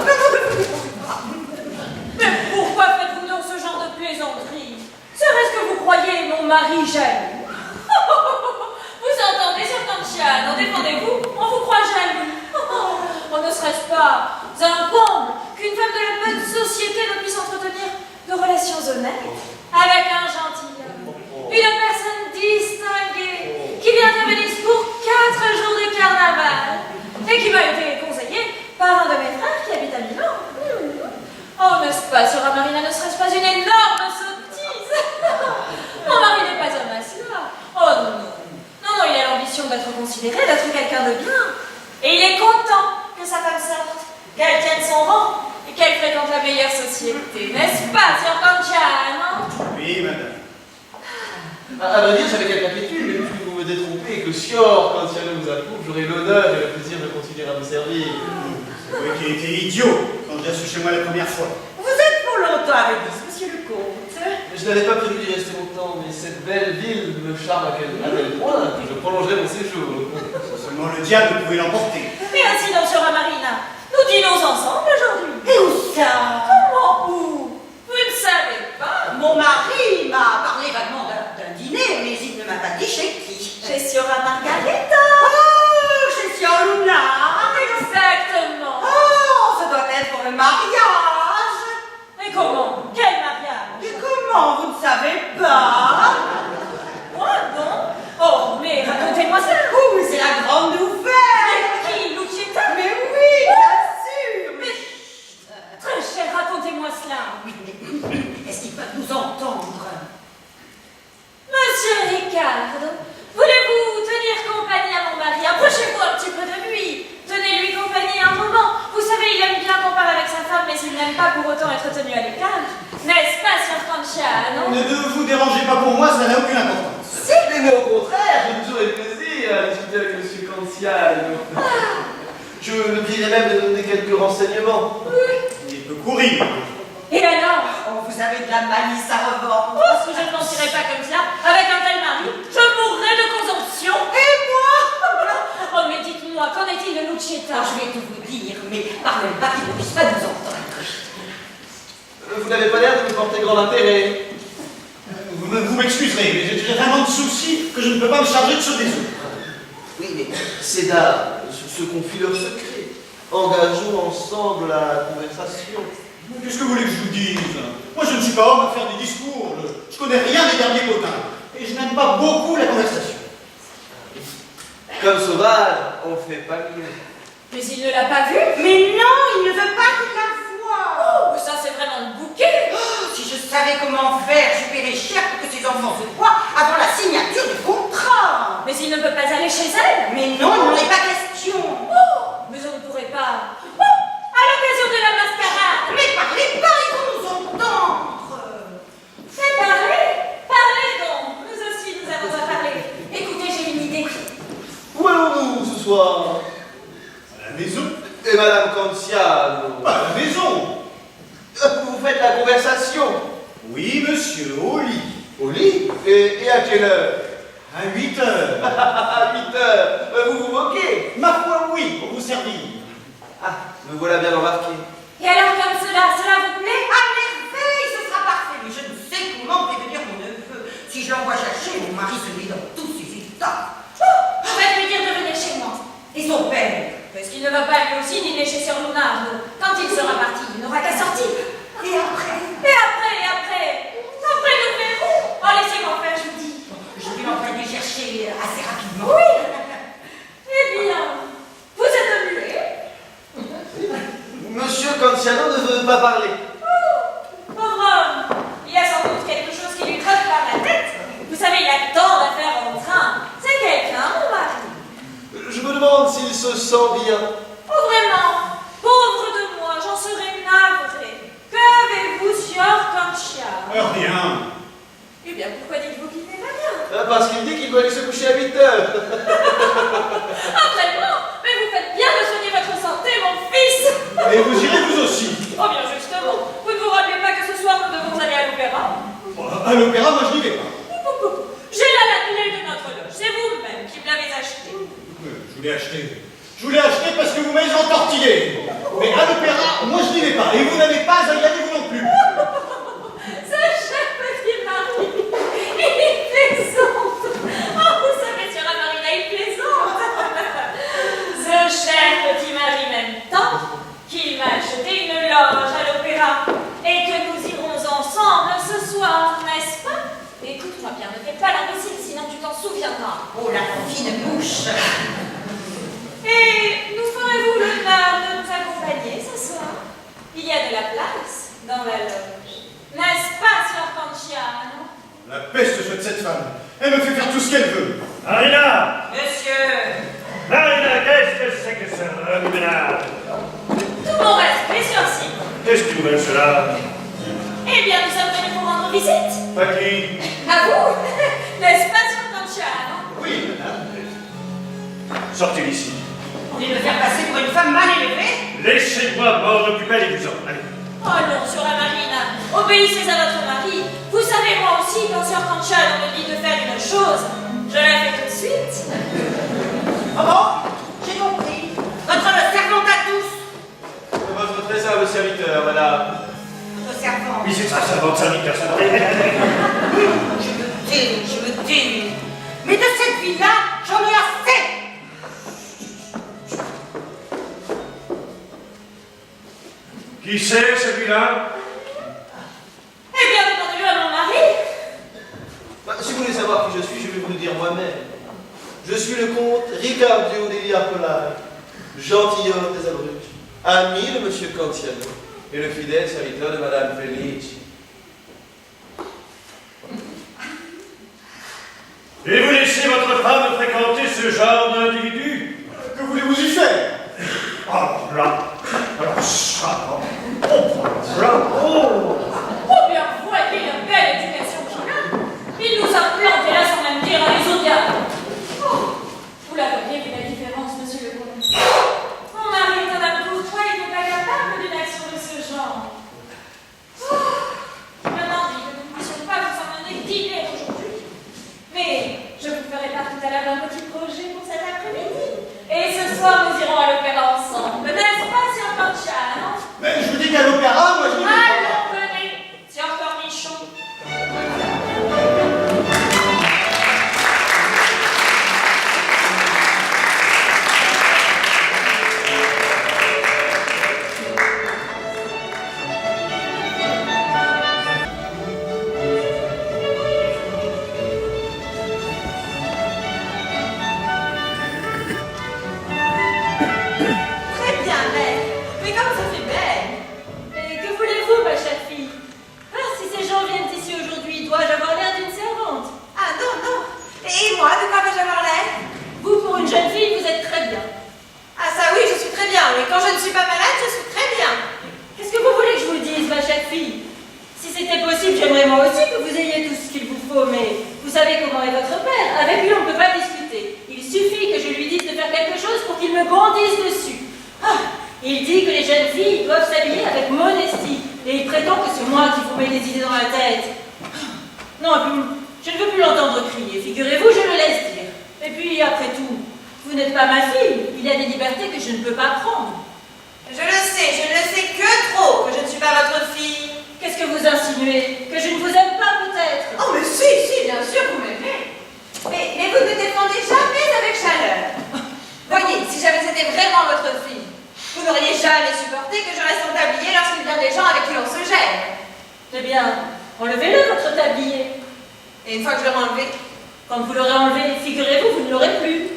Mais pourquoi faites-vous donc ce genre de plaisanterie? Serait-ce que vous croyez mon mari jaloux? Vous entendez, Signor Canciano, défendez-vous, on vous croit jaloux. On ne serait-ce pas un comble qu'une femme de la bonne société ne puisse entretenir de relations honnêtes avec un gentilhomme, une personne distinguée qui vient à Venise pour 4 jours de carnaval et qui m'a été conseillée par un de mes frères qui habite à Milan. Oh, n'est-ce pas, Signora Marina, ne serait-ce pas une énorme sottise? Mon mari n'est pas homme à cela. Oh non, non. Non, non, il a l'ambition d'être considéré, d'être quelqu'un de bien. Et il est content que sa femme sorte, qu'elle tienne son rang et qu'elle fréquente la meilleure société. N'est-ce pas, Signor Canciano? Oui, madame. À vrai dire, j'avais quelques inquiétudes, mais puisque vous me détrompez et que Signor Canciano vous approuve, j'aurai l'honneur et le plaisir de continuer à vous servir. C'est vous qui été idiot quand j'ai su chez moi la première fois. Vous êtes pour longtemps avec nous, monsieur le comte. Je n'avais pas prévu d'y rester longtemps, mais cette belle ville me charme à tel point que je prolongerai mon séjour. Seulement le diable pouvait l'emporter. Mais ainsi donc, Signora Marina, nous dînons ensemble aujourd'hui. Et où ça? Comment? Où? Vous ne savez pas? Mon mari m'a parlé vaguement d'un dîner, mais il ne m'a pas dit chez qui. Chez Signora Margareta. Oh, chez Signor Luna. Exactement. Oh, ça doit être pour le mariage. Mais comment? Quel mariage? Et comment, vous ne savez pas? Moi, non? Oh, mais racontez-moi ça. Oh, mais c'est la grande nouvelle. Mais qui? Lucietta? Mais oui, bien sûr. Mais très cher, racontez-moi cela. Oui, mais est-ce qu'il peut nous entendre? Monsieur Ricardo, voulez-vous tenir compagnie à mon mari? Approchez-vous un petit peu de lui. Tenez-lui compagnie un moment. Vous savez, il aime bien qu'on parle avec sa femme, mais il n'aime pas pour autant être tenu à l'écart. N'est-ce pas, Signor Canciano? Ne vous dérangez pas pour moi, ça n'a aucune importance. Mais au contraire, j'ai toujours eu plaisir à discuter avec M. Canciano. Je me dirais même de donner quelques renseignements. Il peut courir. Et alors? Oh, vous avez de la malice à revendre. Parce que je ne mentirais pas comme ça. Avec un tel mari, je mourrais de consomption. Et moi? Oh, mais dites-moi, qu'en est-il de Lucetta. Je vais tout vous dire, mais parlez pas qu'il ne puisse pas nous entendre. Vous n'avez pas l'air de vous porter grand intérêt. Vous m'excuserez, mais j'ai tellement de soucis que je ne peux pas me charger de ceux des autres. Oui, mais ces dames se confient leurs secrets. Engageons ensemble la conversation. Qu'est-ce que vous voulez que je vous dise? Moi, je ne suis pas homme à faire des discours. Je connais rien des derniers potins. Et je n'aime pas beaucoup la conversation. Comme sauvage, on fait pas mieux. Mais il ne l'a pas vu? Mais non, il ne veut pas qu'il la voie. Oh, mais ça c'est vraiment le bouquet. Si je savais comment faire, je paierais cher pour que ces enfants se voient avant la signature du contrat. Mais il ne peut pas aller chez elle. Mais non, il n'en est pas question. Oh, mais on ne pourrait pas. Oh, à l'occasion de la mascarade. Mais parlez pas, ils vont nous entendre. Fais parler. Parlez donc. Nous aussi nous avons à parler. Écoutez, j'ai une idée. Où allons-nous ce soir? À la maison? Et Madame Cantiano? Pas à la maison. Vous faites la conversation? Oui, monsieur, au lit. Au lit? Et à quelle heure? À 8 heures. À 8 heures. Vous vous moquez? Ma foi, oui, pour vous servir. Ah, me voilà bien embarqué. Et alors comme cela vous plaît? À merveille, ce sera parfait. Mais je ne sais comment prévenir mon neveu. Si je l'envoie chercher, mon mari se met dans tous ses états. Je vais lui dire de venir chez moi. Et son père? Parce qu'il ne va pas lui aussi dîner chez Sir Lunardo. Quand il sera parti, il n'aura qu'à sortir. Et après? Après, nous verrons. Oh, laissez-moi faire, je vous dis. Je vais l'envoyer chercher assez rapidement. Oui. Eh bien, vous êtes muet. Monsieur Cantiano ne veut pas parler. Pauvre homme, il y a sans doute quelque chose qui lui trotte par la tête. Vous savez, il a tant d'affaires en train. C'est quelqu'un, mon mari. Je me demande s'il se sent bien. Oh, vraiment, pauvre de moi, j'en serais navrée. Qu'avez-vous, Signor Cancia? Rien. Eh bien, pourquoi dites-vous qu'il n'est pas bien? Parce qu'il dit qu'il doit aller se coucher à 8 heures. Vraiment, mais vous faites bien de soigner votre santé, mon fils. Et vous irez vous aussi. Oh, bien justement, vous ne vous rappelez pas que ce soir nous devons aller à l'opéra? Bon, à l'opéra, moi, je n'y vais pas. J'ai là la clé de notre loge, c'est vous-même qui me l'avez acheté. Je voulais acheter. Je voulais acheter parce que vous m'avez entortillé. Mais à l'opéra, moi, je n'y vais pas. Et vous n'avez pas à y aller, vous non plus. Ce cher petit mari, il plaisante. Oh, vous savez, Sœur Marina, il plaisante. Ce cher petit mari m'aime tant qu'il m'a acheté une loge à l'opéra et que nous irons ensemble ce soir, n'est-ce pas? Écoute-moi bien, ne fais pas l'imbécile, sinon tu t'en souviendras. Oh, la fine bouche. Et nous ferez-vous l'honneur de nous accompagner ce soir? Il y a de la place dans la loge. N'est-ce pas, Sœur Canciano? La peste soit de cette femme. Elle me fait faire tout ce qu'elle veut. Marina! Monsieur. Marina, qu'est-ce que c'est que ce remue-ménage? Tout mon respect, Sœur. Qu'est-ce qui vous met cela? Eh bien, nous sommes venus vous rendre visite. Pas qui? À vous, n'est-ce pas, Sœur Canciano? Oui, madame. Sortez d'ici. On vient de me faire passer pour une femme mal élevée. Laissez-moi m'en occuper les plus Allez. Oh non, Sœur Marina, obéissez à votre mari. Vous savez, moi aussi, quand Sœur Canciano me dit de faire une chose, je la fais tout de suite. Oh bon? J'ai compris. Votre servante à tous. Votre très humble serviteur, madame. Votre servante. Oui, c'est ça, ça va, ça nique personne. Je me dénue. Mais de cette vie-là, j'en ai assez. Qui c'est, celui-là? Eh bien, demandez-le à mon mari. Si vous voulez savoir qui je suis, je vais vous le dire moi-même. Je suis le comte Riccardo degli Arpolai, gentilhomme des Abruzzes, ami de monsieur Cantiano et le fidèle serviteur de madame Felici. Et vous laissez votre femme fréquenter ce genre d'individu? Que voulez-vous y faire? Alors ça, bravo! Oh bien, voyez la belle éducation qu'il a. Il nous a plantés là sans même dire à les audiables. Oh, vous la voyez, la différence, monsieur le comte. Mon mari est un homme courtois, il n'est pas capable d'une action de ce genre. Oh, je me demande que nous ne puissions pas vous emmener dîner aujourd'hui. Mais je vous ferai part tout à l'heure d'un petit projet pour cet après-midi. principe, j'aimerais moi aussi que vous ayez tout ce qu'il vous faut, mais vous savez comment est votre père. Avec lui, on ne peut pas discuter. Il suffit que je lui dise de faire quelque chose pour qu'il me bondisse dessus. Ah, il dit que les jeunes filles doivent s'habiller avec modestie, et il prétend que c'est moi qui vous mets des idées dans la tête. Non, je ne veux plus l'entendre crier. Figurez-vous, je le laisse dire. Et puis, après tout, vous n'êtes pas ma fille. Il y a des libertés que je ne peux pas prendre. Je le sais, je ne le sais que trop que je ne suis pas votre fille. Qu'est-ce que vous insinuez? Que je ne vous aime pas, peut-être? Oh, mais si, bien sûr, vous m'aimez. Mais vous ne me défendez jamais avec chaleur. Voyez, si j'avais été vraiment votre fille, vous n'auriez jamais supporté que je reste en tablier lorsqu'il vient des gens avec qui on se gêne. Eh bien, enlevez-le, votre tablier. Et une fois que je l'aurai enlevé, Quand vous l'aurez enlevé, figurez-vous, vous ne l'aurez plus.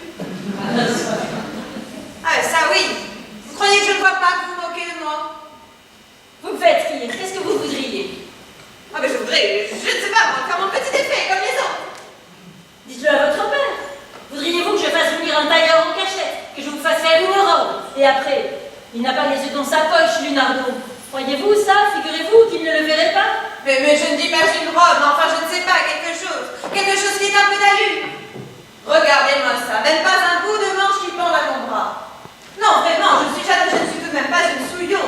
ah, ça oui. Vous croyez que je ne vois pas que vous vous moquez de moi? Vous me faites rire. Qu'est-ce que vous voudriez? Ah, mais je voudrais, je ne sais pas, moi, faire mon petit effet, comme les autres. Dites-le à votre père. Voudriez-vous que je fasse venir un tailleur en cachette, que je vous fasse faire une robe? Et après, il n'a pas les yeux dans sa poche, Lunardo. Croyez-vous ça? Figurez-vous qu'il ne le verrait pas? Mais je ne dis pas une robe, mais enfin, je ne sais pas, quelque chose qui est un peu d'allure. Regardez-moi ça, même pas un bout de manche qui pend à mon bras. Non, vraiment, je ne suis tout de même pas une souillon.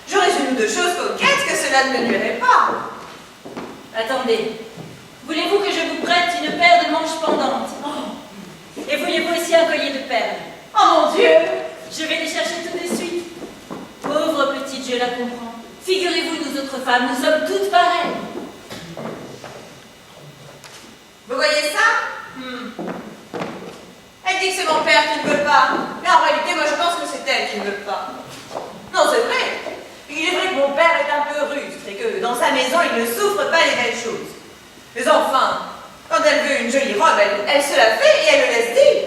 J'aurais une ou deux choses coquettes que cela ne me nuirait pas. Attendez. Voulez-vous que je vous prête une paire de manches pendantes? Et voulez-vous aussi un collier de perles? Oh mon Dieu! Je vais les chercher tout de suite. Pauvre petite, je la comprends. Figurez-vous, nous autres femmes, nous sommes toutes pareilles. Vous voyez ça? Elle dit que c'est mon père qui ne veut pas. Mais en réalité, moi je pense que c'est elle qui ne veut pas. Non, c'est vrai. Il est vrai que mon père est un peu rustre et que dans sa maison, il ne souffre pas les belles choses. Mais enfin, quand elle veut une jolie robe, elle se la fait et elle le laisse dire.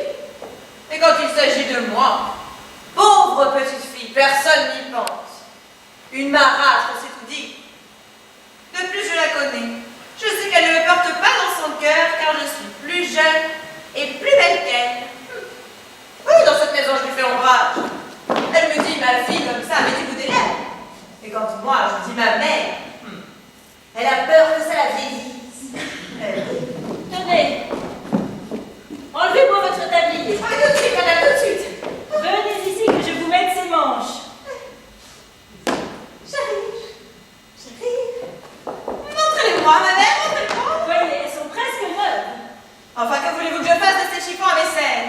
Et quand il s'agit de moi, pauvre petite fille, personne n'y pense. Une marâtre, c'est tout dit. De plus, je la connais. Je sais qu'elle ne me porte pas dans son cœur car je suis plus jeune et plus belle qu'elle. Oui, dans cette maison, je lui fais ombrage. Elle me dit ma fille comme ça, mais du bout des lèvres. Et quand moi, je dis ma mère, elle a peur que ça la vieillisse. Tenez. Enlevez-moi votre tablier. Ah, mais tout de suite, madame, tout de suite. Venez ici que je vous mette ces manches. J'arrive. Montrez-les-moi, ma mère, montrez-moi. Voyez, elles sont presque neuves. Enfin, que voulez-vous que je fasse de ces chiffons à vaisselle?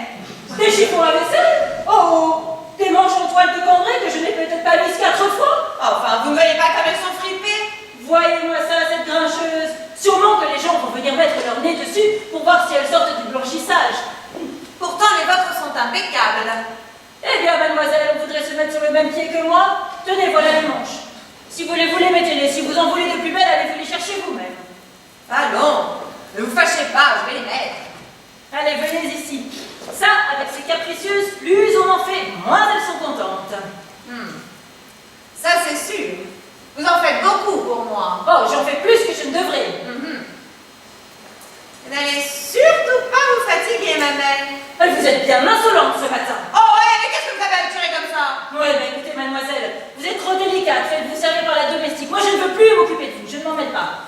Des chiffons à vaisselle? Oh, des manches en toile de cambrai que je n'ai peut-être pas mises 4 fois. Enfin, vous ne voyez pas comme elles sont fripées? Voyez-moi ça, cette grincheuse. Sûrement que les gens vont venir mettre leur nez dessus pour voir si elles sortent du blanchissage. Pourtant, les vôtres sont impeccables. Eh bien, mademoiselle, on voudrait se mettre sur le même pied que moi. Tenez, voilà les manches. Si vous les voulez, mettez-les. Si vous en voulez de plus belles, allez vous les chercher vous-même. Allons, ne vous fâchez pas, je vais les mettre. Allez, venez ici. Ça, avec ces capricieuses, plus on en fait, moins elles sont contentes. Ça, c'est sûr. Vous en faites beaucoup pour moi. Oh, j'en fais plus que je ne devrais. N'allez surtout pas vous fatiguer, ma belle. Vous êtes bien insolente ce matin. Oh, ouais, mais qu'est-ce que vous avez à me tirer comme ça? Ouais, mais écoutez, mademoiselle, vous êtes trop délicate. Faites-vous servir par la domestique. Moi, je ne veux plus m'occuper de vous. Je ne m'en mêle pas.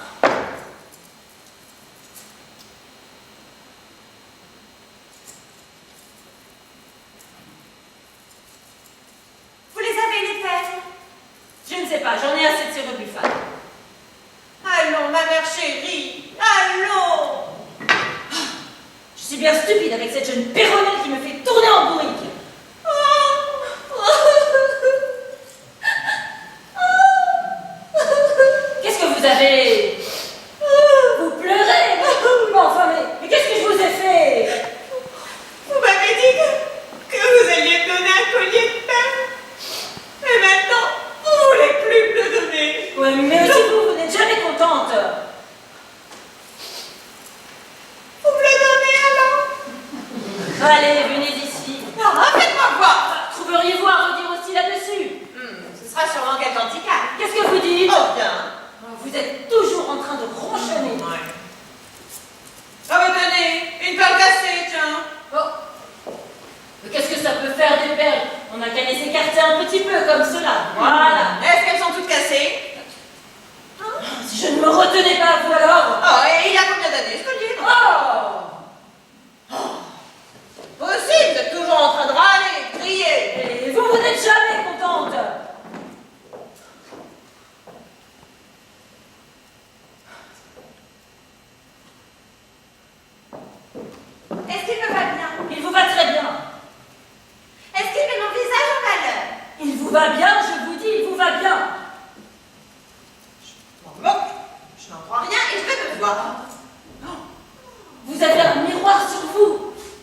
Vous les avez, les peines? Je ne sais pas, j'en ai assez de ces rebuffades. Allons, ma mère chérie, allons. Je suis bien stupide avec cette jeune péronnelle qui me fait tourner en bourrique. Qu'est-ce que vous avez? Vous pleurez? Mais enfin, mais qu'est-ce que je vous ai fait? Vous m'avez dit que vous alliez me donner un collier de perles. Et maintenant, vous ne voulez plus me le donner. Ouais, mais aussi vous n'êtes jamais contente. Vous me le donnez alors? Allez, venez ici. Ah, faites-moi voir. Trouveriez-vous à redire aussi là-dessus? Ce sera sûrement quelque antiquaire. Qu'est-ce que vous dites? Oh, bien. Vous êtes toujours en train de ronchonner. Ah, mais tenez, une perle cassée, tiens. Oh. Mais qu'est-ce que ça peut faire des perles? On n'a qu'à les écarter un petit peu comme cela. Voilà. Est-ce qu'elles sont toutes cassées? Si je ne me me retenez pas, vous alors? Oh, et il a combien d'années, ce collier? Oh! Vous aussi, vous êtes toujours en train de râler, de crier. Et vous n'êtes jamais contente. Est-ce qu'il me va bien? Il vous va très bien. Est-ce qu'il met mon visage en valeur? Il vous va bien, je vous dis, il vous va bien. Je m'en moque. Je n'en crois rien et je vais me voir. Vous avez un miroir sur vous.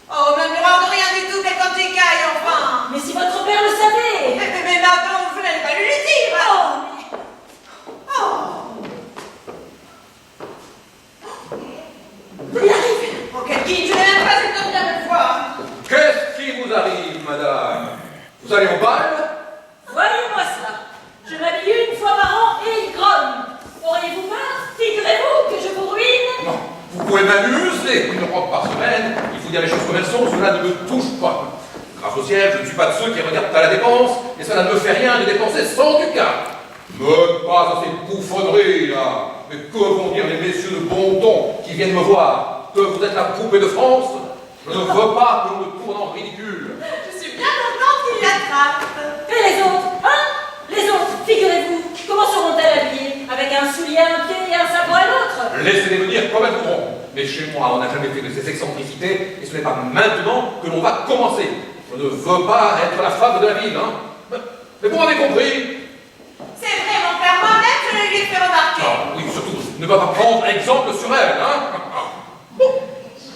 Oh, ma miroir de rien du tout, quel canticaille, enfin. Mais si votre père le savait. Mais maintenant, vous n'allez pas lui le dire. Oh, mais... Il arrive. Oh, quel guide, je n'ai même pas eu le temps de bien me voir. Qu'est-ce qui vous arrive, madame? Vous allez au bal? Voyez-moi cela. Je m'habille une fois par an et il grogne. Auriez-vous peur? Figurez-vous que je vous ruine. Non. Vous pouvez m'amuser une robe par semaine. Il faut dire les choses comme elles sont, cela ne me touche pas. Grâce au ciel, je ne suis pas de ceux qui regardent à la dépense, et cela ne me fait rien de dépenser 100 ducats. Ne pas à ces bouffonneries, là. Mais que vont dire les messieurs de bon ton qui viennent me voir? Que vous êtes la poupée de France? Je ne veux pas que l'on me tourne en ridicule. Je suis bien contente qu'il l'attrape. Et les autres? Hein? Les autres, figurez-vous, comment seront-elles habillées? Avec un soulier à un pied et un sabot à l'autre? Laissez-les venir comme elles voudront. Mais chez moi, on n'a jamais fait de ces excentricités, et ce n'est pas maintenant que l'on va commencer. Je ne veux pas être la femme de la ville, hein. Mais vous m'avez compris? C'est vrai, mon père, moi-même, je le lui ai fait remarquer. Ah, oui, surtout, ne va pas prendre exemple sur elle, hein. Bon,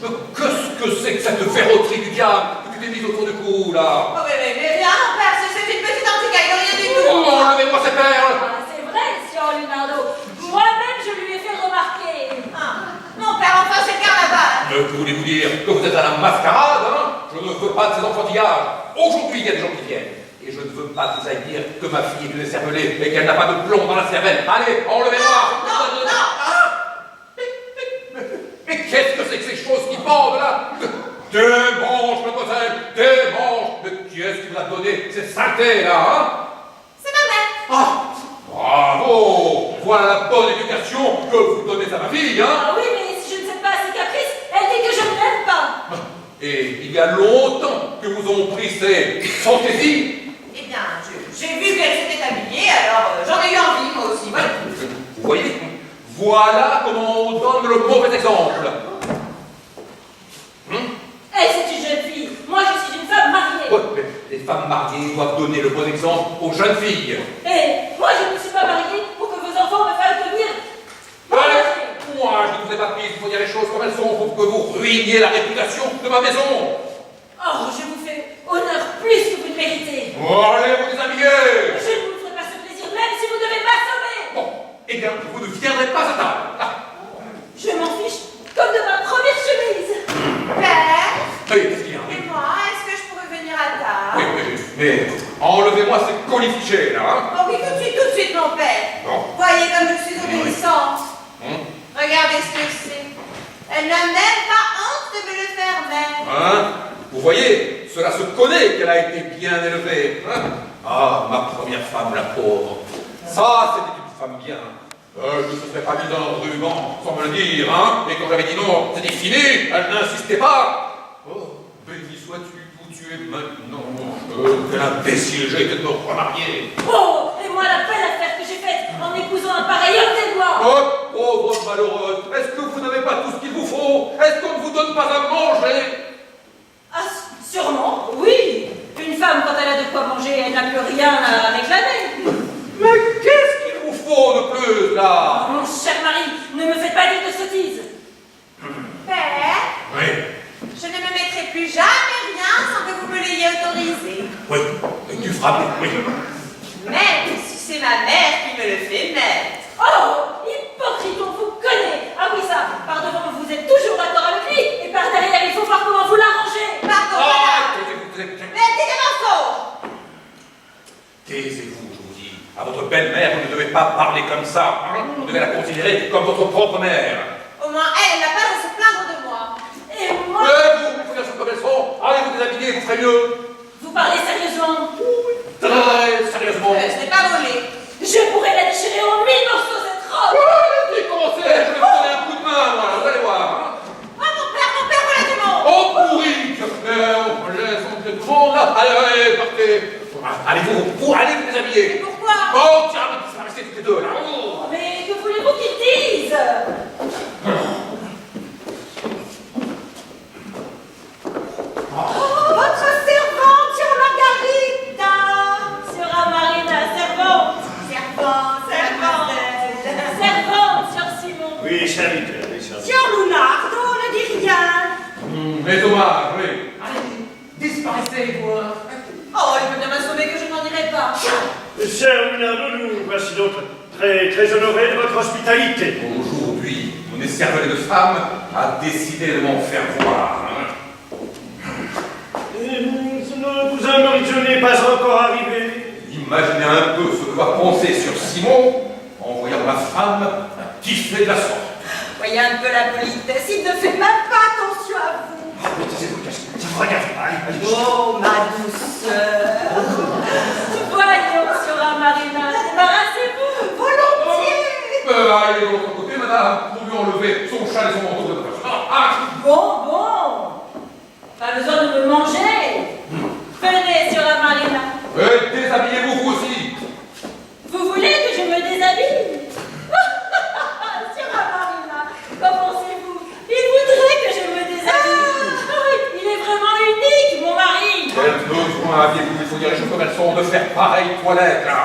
mais qu'est-ce que c'est que cette ferroterie du diable que tu t'es mise autour du cou, là? Oh, mais rien, mon père, c'est une petite anticaille, rien du tout. Oh, enlevez-moi ces perles! Ah, c'est vrai, Signor Leonardo. Moi-même, je lui ai fait remarquer. Ah, mon père, enfin, c'est le carnaval. Que voulez-vous dire? Que vous êtes à la mascarade, hein? Je ne veux pas de ces enfantillages. Aujourd'hui, il y a des gens qui viennent. Et je ne veux pas que vous alliez dire que ma fille est une cervelée et qu'elle n'a pas de plomb dans la cervelle. Allez, enlevez-moi! Non, non. Mais qu'est-ce que c'est que ces choses qui pendent là? Démange, mademoiselle, démange! Mais qui est-ce qui vous a donné ces saletés là, hein? C'est ma mère. Ah! Bravo! Voilà la bonne éducation que vous donnez à ma fille, hein? Ah oui, mais si je ne sais pas ses caprices, elle dit que je ne l'aime pas. Et il y a longtemps que vous ont pris ces fantaisies. Eh bien, j'ai vu qu'elle s'était habillée, alors j'en ai eu envie, moi aussi. Voilà. Vous voyez? Voilà comment on donne le mauvais exemple. Elle, c'est une jeune fille. Moi, je suis une femme mariée. Ouais, mais les femmes mariées doivent donner le bon exemple aux jeunes filles. Et moi, je ne suis pas mariée pour que vos enfants me fassent devenir... Allez, moi, je ne vous ai pas pris, il faut dire les choses comme elles sont pour que vous ruiniez la réputation de ma maison. Oh, je vous fais honneur plus que vous ne méritez. Oh, allez, vous déshabiller. Je ne vous ferai pas ce plaisir, même si vous devez m'assommer. Bon, eh bien, vous ne viendrez pas à table. Ah. Je m'en fiche comme de ma première chemise. Père, Oui, qu'est-ce qu'il y a? et moi, est-ce que je pourrais venir à table? Mais enlevez-moi ces colifichets, là, hein. Oh oui, tout de suite, mon père. Bon. Voyez comme je suis obéissante. Hum. Regardez ce que c'est. Elle n'a même pas honte de me le faire même. Hein? Vous voyez, cela se connaît qu'elle a été bien élevée. Hein? Ah, ma première femme, la pauvre. Ça, c'était une femme bien. Je ne se serais pas mise en ruban sans me le dire, hein? Et quand j'avais dit non, c'était fini, elle n'insistait pas. Oh, béni sois-tu où tu es maintenant. Quel imbécile j'ai été de me remarier. Oh, et moi, la belle affaire que j'ai faite en épousant un pareil homme des lois. Oh, pauvre malheureuse, est-ce que vous n'avez pas tout ce qu'il vous faut? Est-ce qu'on ne vous donne pas à manger? Ah, sûrement, oui. Une femme, quand elle a de quoi manger, elle n'a plus rien à réclamer. Mais qu'est-ce qu'il vous faut de plus, là? Oh, mon cher mari, ne me faites pas dire de sottises. Père, Oui, je ne me mettrai plus jamais rien sans que vous me l'ayez autorisé. oui, tu frappes, oui. Même si c'est ma mère qui me le fait mettre. Oh, hypocrite, on vous connaît. Ah oui, ça, par devant, vous êtes toujours d'accord avec lui, et par derrière, il faut voir comment vous l'arrangez. Pardon, Ah, madame. taisez-vous, Mais c'est des mensonges. taisez-vous, je vous dis. À votre belle-mère, vous ne devez pas parler comme ça, hein? Vous devez la considérer comme votre propre mère. Au moins, elle n'a pas à se plaindre de moi. Et moi, Vous faites les choses comme elles sont. Allez vous déshabiller, vous ferez mieux. vous parlez sérieusement. Très sérieusement. Je n'ai pas volé. Je pourrais la déchirer en 1000 morceaux, cette robe. Et comment Allez, allez vous déshabiller. Pourquoi? Oh, tiens, mais ça va rester toutes les deux, là. Oh. Mais que voulez-vous qu'ils disent? Oh, votre servante, Sœur Margarita! Sœur Marina, servante. Servante, Sœur Simon. Oui, serviteur, oui, serviteur. Sœur Lunardo ne dit rien. Mais dommage, oui. Allez, disparaissez, vous. Oh, il peut bien m'assommer que je n'en dirai pas. Sœur Lunardo, nous voici donc très honorés de votre hospitalité. Aujourd'hui, mon écervelé de femme a décidé de m'en faire voir. Hein. Vous Mauricio n'est pas encore arrivé. Imaginez un peu ce que va penser sur Simon en voyant ma femme tifler de la sorte. Voyez un peu la politesse, il ne fait même pas attention à vous. Mais taisez-vous, ça me regarde. Allez. Oh, ma douceur. Voyons, Sœur Marina, débarrassez-vous. Volontiers. Allez de l'autre côté, madame, pour lui enlever son châle et son manteau de personnage. Ah, Bon. Pas besoin de me manger. Venez, Sœur Marina. déshabillez-vous vous aussi. Vous voulez que je me déshabille? Sœur Marina, qu'en pensez-vous? Il voudrait que je me déshabille. Il est vraiment unique, mon mari. Quel besoin aviez-vous, il faut dire les choses comme elles sont, de faire pareille toilette, là?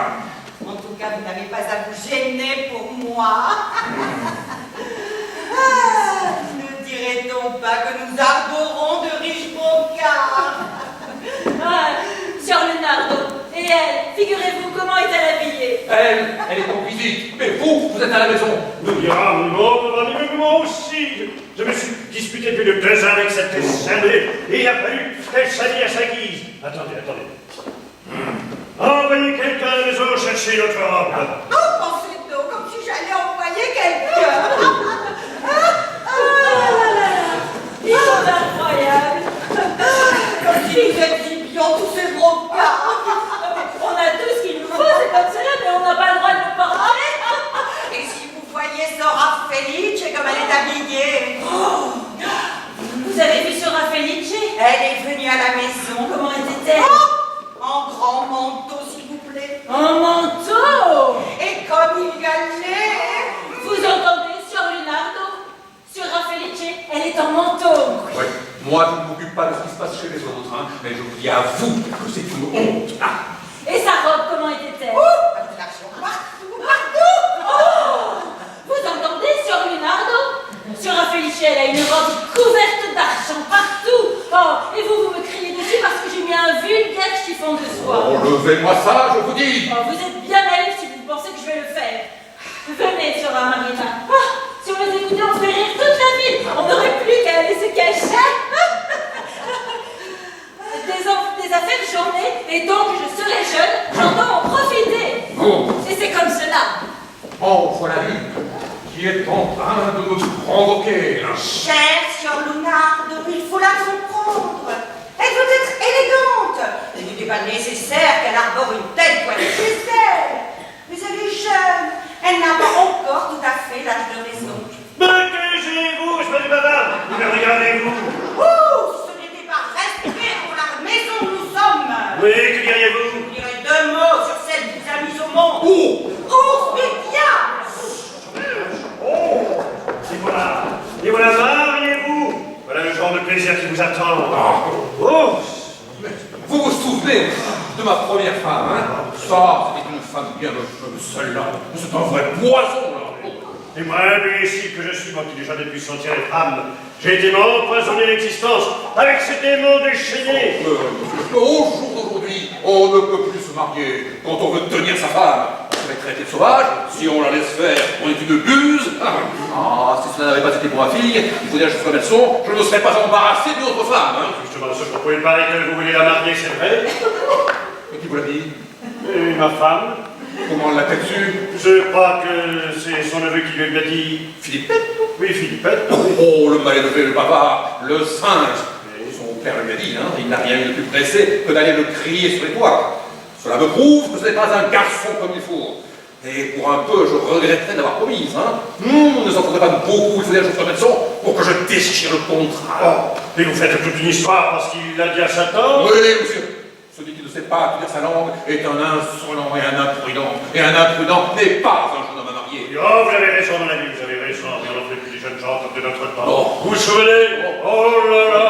En tout cas, vous n'avez pas à vous gêner pour moi. Ne dirait-on pas que nous arborons de riches brocards? Sœur Leonardo, et elle, figurez-vous comment est-elle habillée? Elle est en visite, mais vous êtes à la maison. Moi aussi. Je me suis disputé plus de 2 ans avec cette cinglée et il a fallu qu'elle s'habille à sa guise. Attendez. Envoyez quelqu'un à la maison chercher notre robe. Oh, pensez donc, comme si j'allais envoyer quelqu'un. Ils sont incroyables. Comme si vous exhibions tous ces brocards. On a tout ce qu'il nous faut, c'est comme cela, mais on n'a pas le droit de le porter. Et si vous voyez Sora Felice comme elle est habillée. Vous avez vu Sora Felice? Elle est venue à la maison. Comment était-elle? En grand manteau, s'il vous plaît. En manteau. Et comme il y allait. Vous entendez, Sœur Leonardo? Sora Felice, elle est en manteau. Oui, moi je ne m'occupe pas de ce qui se passe chez les autres, hein, mais je vous dis à vous que c'est une honte. Ah. Et sa robe, comment était-elle? De l'argent partout. Vous entendez, Sœur Leonardo? Sœur Felice, elle a une robe couverte d'argent partout. Oh, et vous me criez dessus parce que j'ai mis un vulgaire chiffon de soie. Enlevez-moi ça, je vous dis. Oh, vous êtes bien naïf si vous pensez que je vais le faire. Venez, Sœur Marina. Si on les écoutait, on ferait rire toute la ville. On n'aurait plus qu'à aller se cacher. Des affaires j'en ai, et donc je serai jeune, j'entends en profiter. Oh. Et c'est comme cela. Oh, voilà une qui est en train de me provoquer. Hein. Chère Sœur Lunardo, il faut la comprendre. Elle veut être élégante. Il n'est pas nécessaire qu'elle arbore une telle toilette chez elle. Mais elle est jeune. Elle n'a pas encore tout à fait l'âge de raison. Mais taisez-vous, espèce de bavard. Mais regardez-vous. Ouh, ce n'était pas respect pour la maison où nous sommes. Oui, que diriez-vous? Je dirais 2 mots sur celle qui vous a mise au monde. Oh. Oh, mais bien. Oh. Et voilà, mariez-vous. Voilà le genre de plaisir qui vous attend. Oh. Mais vous vous souvenez de ma première femme, hein? Ça, c'était une femme bien celle-là. C'est un vrai poison, là. Et moi, imbécile que je suis, moi qui déjà depuis sentir les femmes, j'ai été empoisonné l'existence avec ces démons déchaînés. Au jour d'aujourd'hui, on ne peut plus se marier. Quand on veut tenir sa femme, on se fait traiter de sauvage. Si on la laisse faire, on est une buse. Ah, si cela n'avait pas été pour ma fille, il faut dire que je ferais leçon, je ne me serais pas embarrassé d'une autre femme. Hein. Justement, ce propos il paraît que vous voulez la marier, c'est vrai? Et qui vous l'a dit? Et ma femme? Comment l'a-t-elle su? Je crois que c'est son neveu qui lui a dit... Philippette? Oui, Philippette. Oh, le mal élevé, le bavard, le singe. Son père lui a dit, hein, il n'a rien eu de plus pressé que d'aller le crier sur les toits. Cela me prouve que ce n'est pas un garçon comme il faut. Et pour un peu, je regretterais d'avoir promis, hein. Ne s'en faudrait pas beaucoup, il faut dire que je ferai leçon pour que je déchire le contrat. Oh, et vous faites toute une histoire parce qu'il l'a dit à Satan? Oui, monsieur. Celui qui ne sait pas tenir sa langue est un insolent et un imprudent. Et un imprudent n'est pas un jeune homme à marier. Oh, vous avez raison, mon ami, vous avez raison. Mais on ne fait plus des jeunes gens comme de notre temps. Oh. Vous vous souvenez? Oh là là.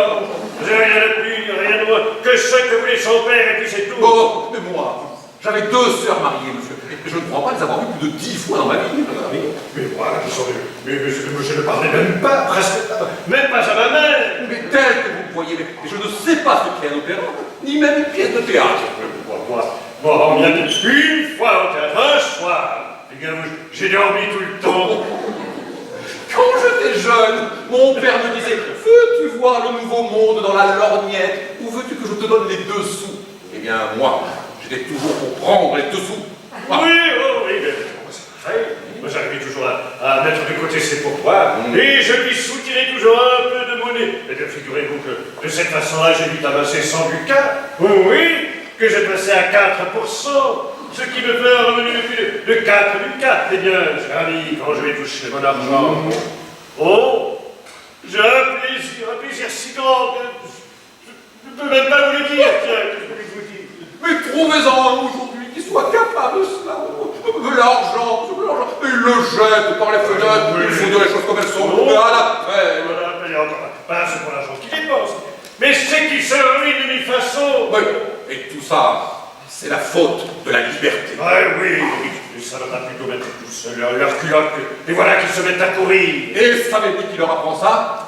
Vous avez rien de plus, rien de moins que ce que voulait son père, et puis c'est tout. Oh, mais moi, j'avais 2 sœurs mariées, monsieur. Et je ne crois pas les avoir vues plus de 10 fois dans ma vie. Mais moi, je ne parlais même pas, presque pas, même pas à ma mère. Mais tel que vous me voyez, mais je ne sais pas ce qu'est un opéra, ni même une pièce de théâtre. Moi, on vient une fois au théâtre, un soir. Figurez-vous, j'ai dormi tout le temps. Quand j'étais jeune, mon père me disait « Veux-tu voir le nouveau monde dans la lorgnette ou veux-tu que je te donne les 2 sous ?» Eh bien, moi, j'étais toujours pour prendre les 2 sous. Ah. Oui, oh, oui, mais moi j'arrivais toujours à mettre de côté ses pourboires, et je lui soutirais toujours un peu de monnaie. Eh bien, figurez-vous que de cette façon-là, j'ai vite amassé 100 ducats. Oui, que j'ai passé à 4%, ce qui me fait un revenu de 4 ducats. Eh bien, cher ami, quand je vais toucher mon argent, oh, j'ai un plaisir si grand que je ne peux même pas vous le dire. Tiens, qu'est-ce que je vous dis? Mais trouvez-en un aujourd'hui qui soit capable de cela. L'argent, il le jette par les fenêtres, il faut dire les choses comme elles sont, mais à la peine. Voilà, encore pas c'est pour l'argent qu'il dépense, mais c'est qu'il se ruine de mille façons. Oui, et tout ça, c'est la faute de la liberté. Oui, mais ça va pas plutôt mettre tout seul leur culotte, et voilà qu'ils se mettent à courir. Et savez-vous qui leur apprend ça?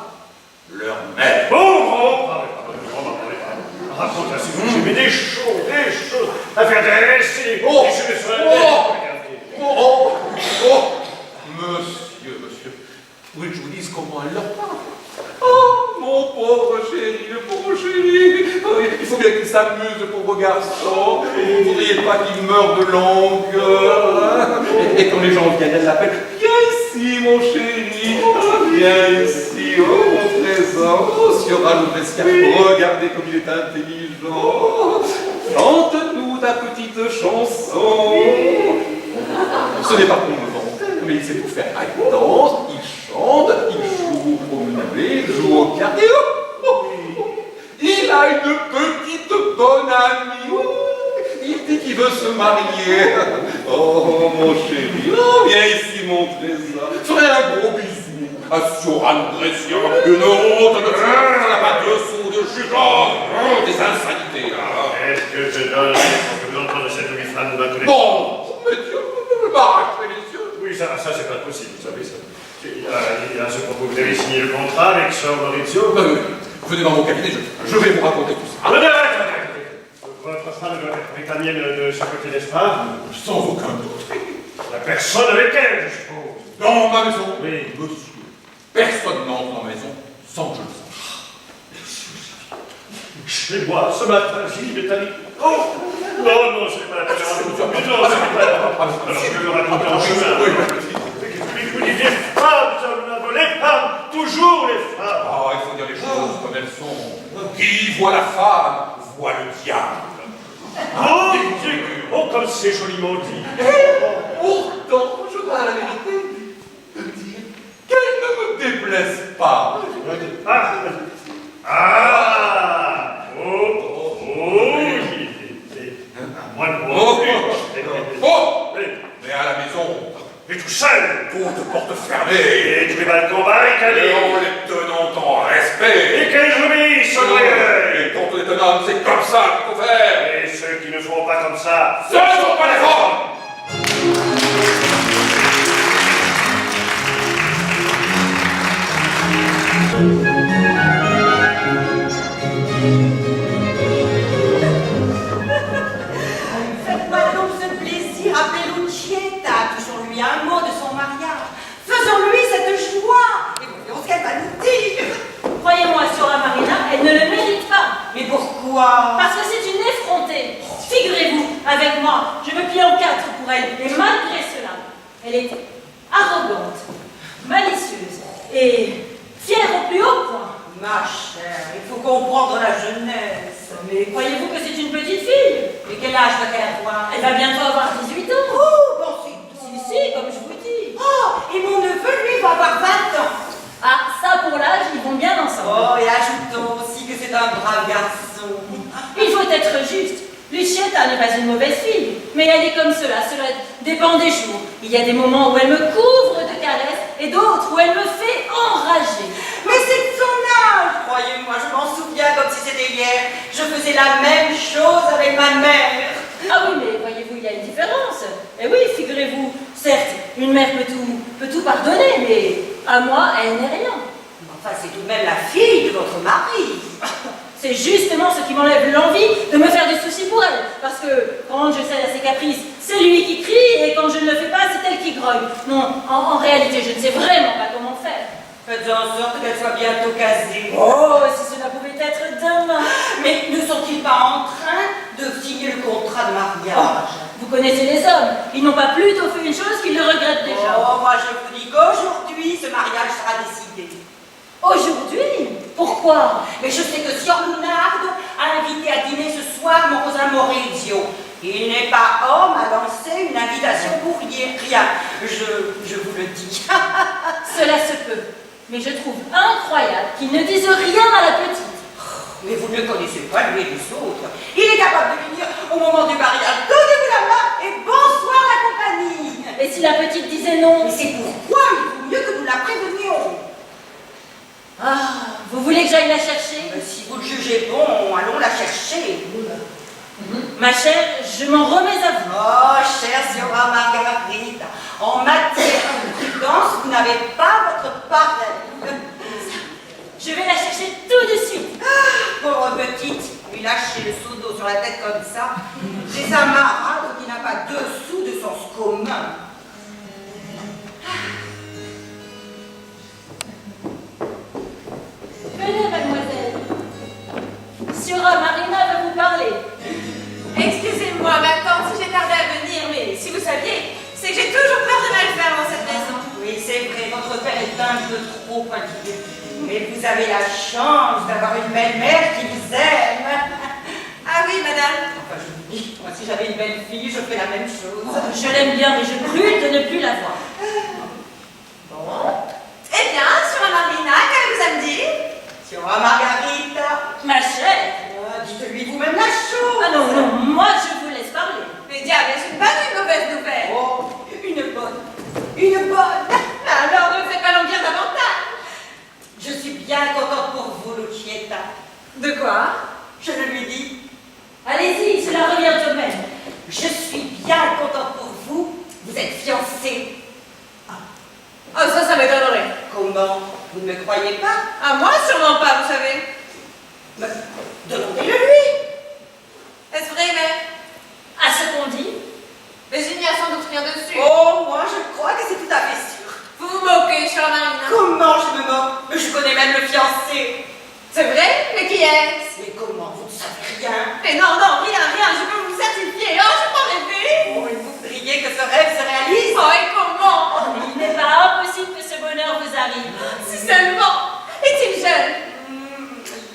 Leur mère. Raconte à ces j'ai mis des choses à faire dresser les Oh, cheveux sur la Monsieur, vous voulez que je vous dise comment elle leur parle? Oh, mon pauvre chéri, le pauvre chéri. Oh, il faut bien qu'il s'amuse, le pauvre garçon. Vous ne voudriez pas qu'il meure de langueur. Et quand les gens viennent, elle l'appelle. Viens ici, mon chéri. Viens ici, oh, mon trésor. Oh, Siora Loubesca, regardez comme il est intelligent. Chante-nous ta petite chanson. Ce n'est pas pour me vanter, mais il sait tout faire. Ah, il danse, il chante, il joue au promenade, il joue au carré. Il a une petite bonne amie. Il dit qu'il veut se marier. Oh, mon chéri, oh, viens ici, mon trésor. Ferai un gros bisou à Siora Loubesca. Une honte de ça n'a pas 2 sous de jugement. Des insanités, là. Est-ce que je donne pour que l'enfant de cette jolie femme ne me connaisse? Bon, mais Dieu, me m'arracherait les yeux. Oui, ça c'est pas possible, vous savez ça. Il y a ce propos, vous avez signé le contrat avec Sir Maurizio. Venez dans mon cabinet, je vais vous raconter tout ça. Votre femme doit être avec la mienne de ce côté, n'est-ce pas? Sans aucun doute. La personne avec elle, je suppose. Dans ma maison? Oui. Monsieur, personne n'entre dans ma maison sans que je le sache. Chez moi, ce matin, Gilles est allé. Oh! Non, c'est pas la peine. Non, c'est pas la peine. Alors, je vais le raconter en chemin. Vous dites les femmes, les femmes, toujours les femmes. Ah, il faut dire les choses comme elles sont. Qui voit la femme, voit le diable. Oh, Dieu! Oh, comme c'est joliment dit. Pourtant, je dois à la vérité dire qu'elle ne me déplaise pas. Mais à la maison, Et tout seul, toutes portes fermées, et tous les balcons barricadés, et en les tenant en respect. et qu'elles jouissent au noyau. Et quand on est un homme, c'est comme ça qu'il faut faire. Et ceux qui ne font pas comme ça, Ce ne sont pas les femmes. Faites-moi donc ce plaisir à Pelluccietta, touchons-lui un mot de son mariage. Faisons-lui cette joie et voyons ce qu'elle va nous dire. Croyez-moi, Siora Marina, elle ne le mérite pas. Mais pourquoi? Parce que c'est une effrontée. Figurez-vous, avec moi, je me plie en 4 pour elle. Et malgré cela, elle est arrogante, malicieuse et fière au plus haut point. Ma chère, il faut comprendre la jeunesse. Mais croyez-vous que c'est une petite fille? Et quel âge va-t-elle avoir? Elle va bientôt avoir 18 ans. Oh, pensez-vous? Si, comme je vous dis. Oh, et mon neveu, lui, va avoir 20 ans. Ah, ça pour l'âge, ils vont bien ensemble. Oh, et ajoutons aussi que c'est un brave garçon. Il faut être juste. Lucietta n'est pas une mauvaise fille, mais elle est comme cela dépend des jours. Il y a des moments où elle me couvre de caresses et d'autres où elle me fait enrager. Mais c'est de son âge, croyez-moi, je m'en souviens comme si c'était hier. Je faisais la même chose avec ma mère. Ah oui, mais voyez-vous, il y a une différence. Et oui, figurez-vous, certes, une mère peut tout pardonner, mais à moi, elle n'est rien. Enfin, c'est tout de même la fille de votre mari. C'est justement ce qui m'enlève l'envie de me faire des soucis pour elle. Parce que quand je cède à ses caprices, c'est lui qui crie, et quand je ne le fais pas, c'est elle qui grogne. Non, en réalité, je ne sais vraiment pas comment faire. Faites en sorte qu'elle soit bientôt casée. Oh, si cela pouvait être demain. Mais ne sont-ils pas en train de signer le contrat de mariage? Vous connaissez les hommes. Ils n'ont pas plutôt fait une chose qu'ils le regrettent déjà. Oh, moi je vous dis qu'aujourd'hui, ce mariage sera décidé. Aujourd'hui? Pourquoi? Mais je sais que Signor Lunardo a invité à dîner ce soir mon cousin Maurizio. Il n'est pas homme à lancer une invitation pour rien. Je vous le dis. Cela se peut. Mais je trouve incroyable qu'ils ne disent rien à la petite. Mais vous ne connaissez pas lui et les autres. Il est capable de lui dire au moment du mariage, donnez-vous la main et bonsoir la compagnie. Et si la petite disait non? Mais c'est pourquoi il vaut mieux que nous la prévenions. Ah, vous voulez que j'aille la chercher? Si vous le jugez bon, allons la chercher. Ma chère, je m'en remets à vous. Oh, chère Signora Margarita, en matière de prudence, vous n'avez pas votre pareil. Je vais la chercher tout de suite. Pauvre petite, lui lâcher le seau d'eau sur la tête comme ça. C'est un marade qui n'a pas 2 sous de sens commun. Venez, mademoiselle. Signora Marina veut vous parler. Excusez-moi, ma tante, si j'ai tardé à venir, mais si vous saviez, c'est que j'ai toujours peur de mal faire dans cette maison. Oui, c'est vrai, votre père est un peu trop inquiet. Mais vous avez la chance d'avoir une belle-mère qui vous aime. Ah oui, madame. Enfin, je vous dis, moi, si j'avais une belle fille, je ferais la même chose. Je l'aime bien, mais je brûle de ne plus la voir. Bon. Eh bien, Signora Marina, qu'avez-vous à me dire? Signora Margarita. Ma chère. Dites-lui vous-même la chose. Ah non, non, moi je vous laisse parler. Mais diable, est-ce une bonne ou une mauvaise nouvelle? Oh, une bonne. Une bonne. Alors ne me faites pas languir davantage. Je suis bien contente pour vous, Lucietta. De quoi? Je le lui dis. Allez-y, cela revient tout de même. Je suis bien contente pour vous. Vous êtes fiancée. Oh, ça m'étonnerait. Comment? Vous ne me croyez pas? Ah, moi, sûrement pas, vous savez. Mais demandez-le lui. Est-ce vrai, mais... À ce qu'on dit. Mais il n'y a sans doute rien dessus. Oh, moi, je crois que c'est tout à fait sûr. Vous vous moquez, chère Marina. Comment je me moque? Mais je connais même le fiancé. C'est vrai? Mais qui est-ce? Mais comment? Vous ne savez rien? Mais non, rien, je peux vous le certifier. Oh, je peux rêver. Oh, et vous voudriez que ce rêve se réalise? Oh, et comment? Il n'est pas impossible que ce bonheur vous arrive. Si seulement. Est-il jeune?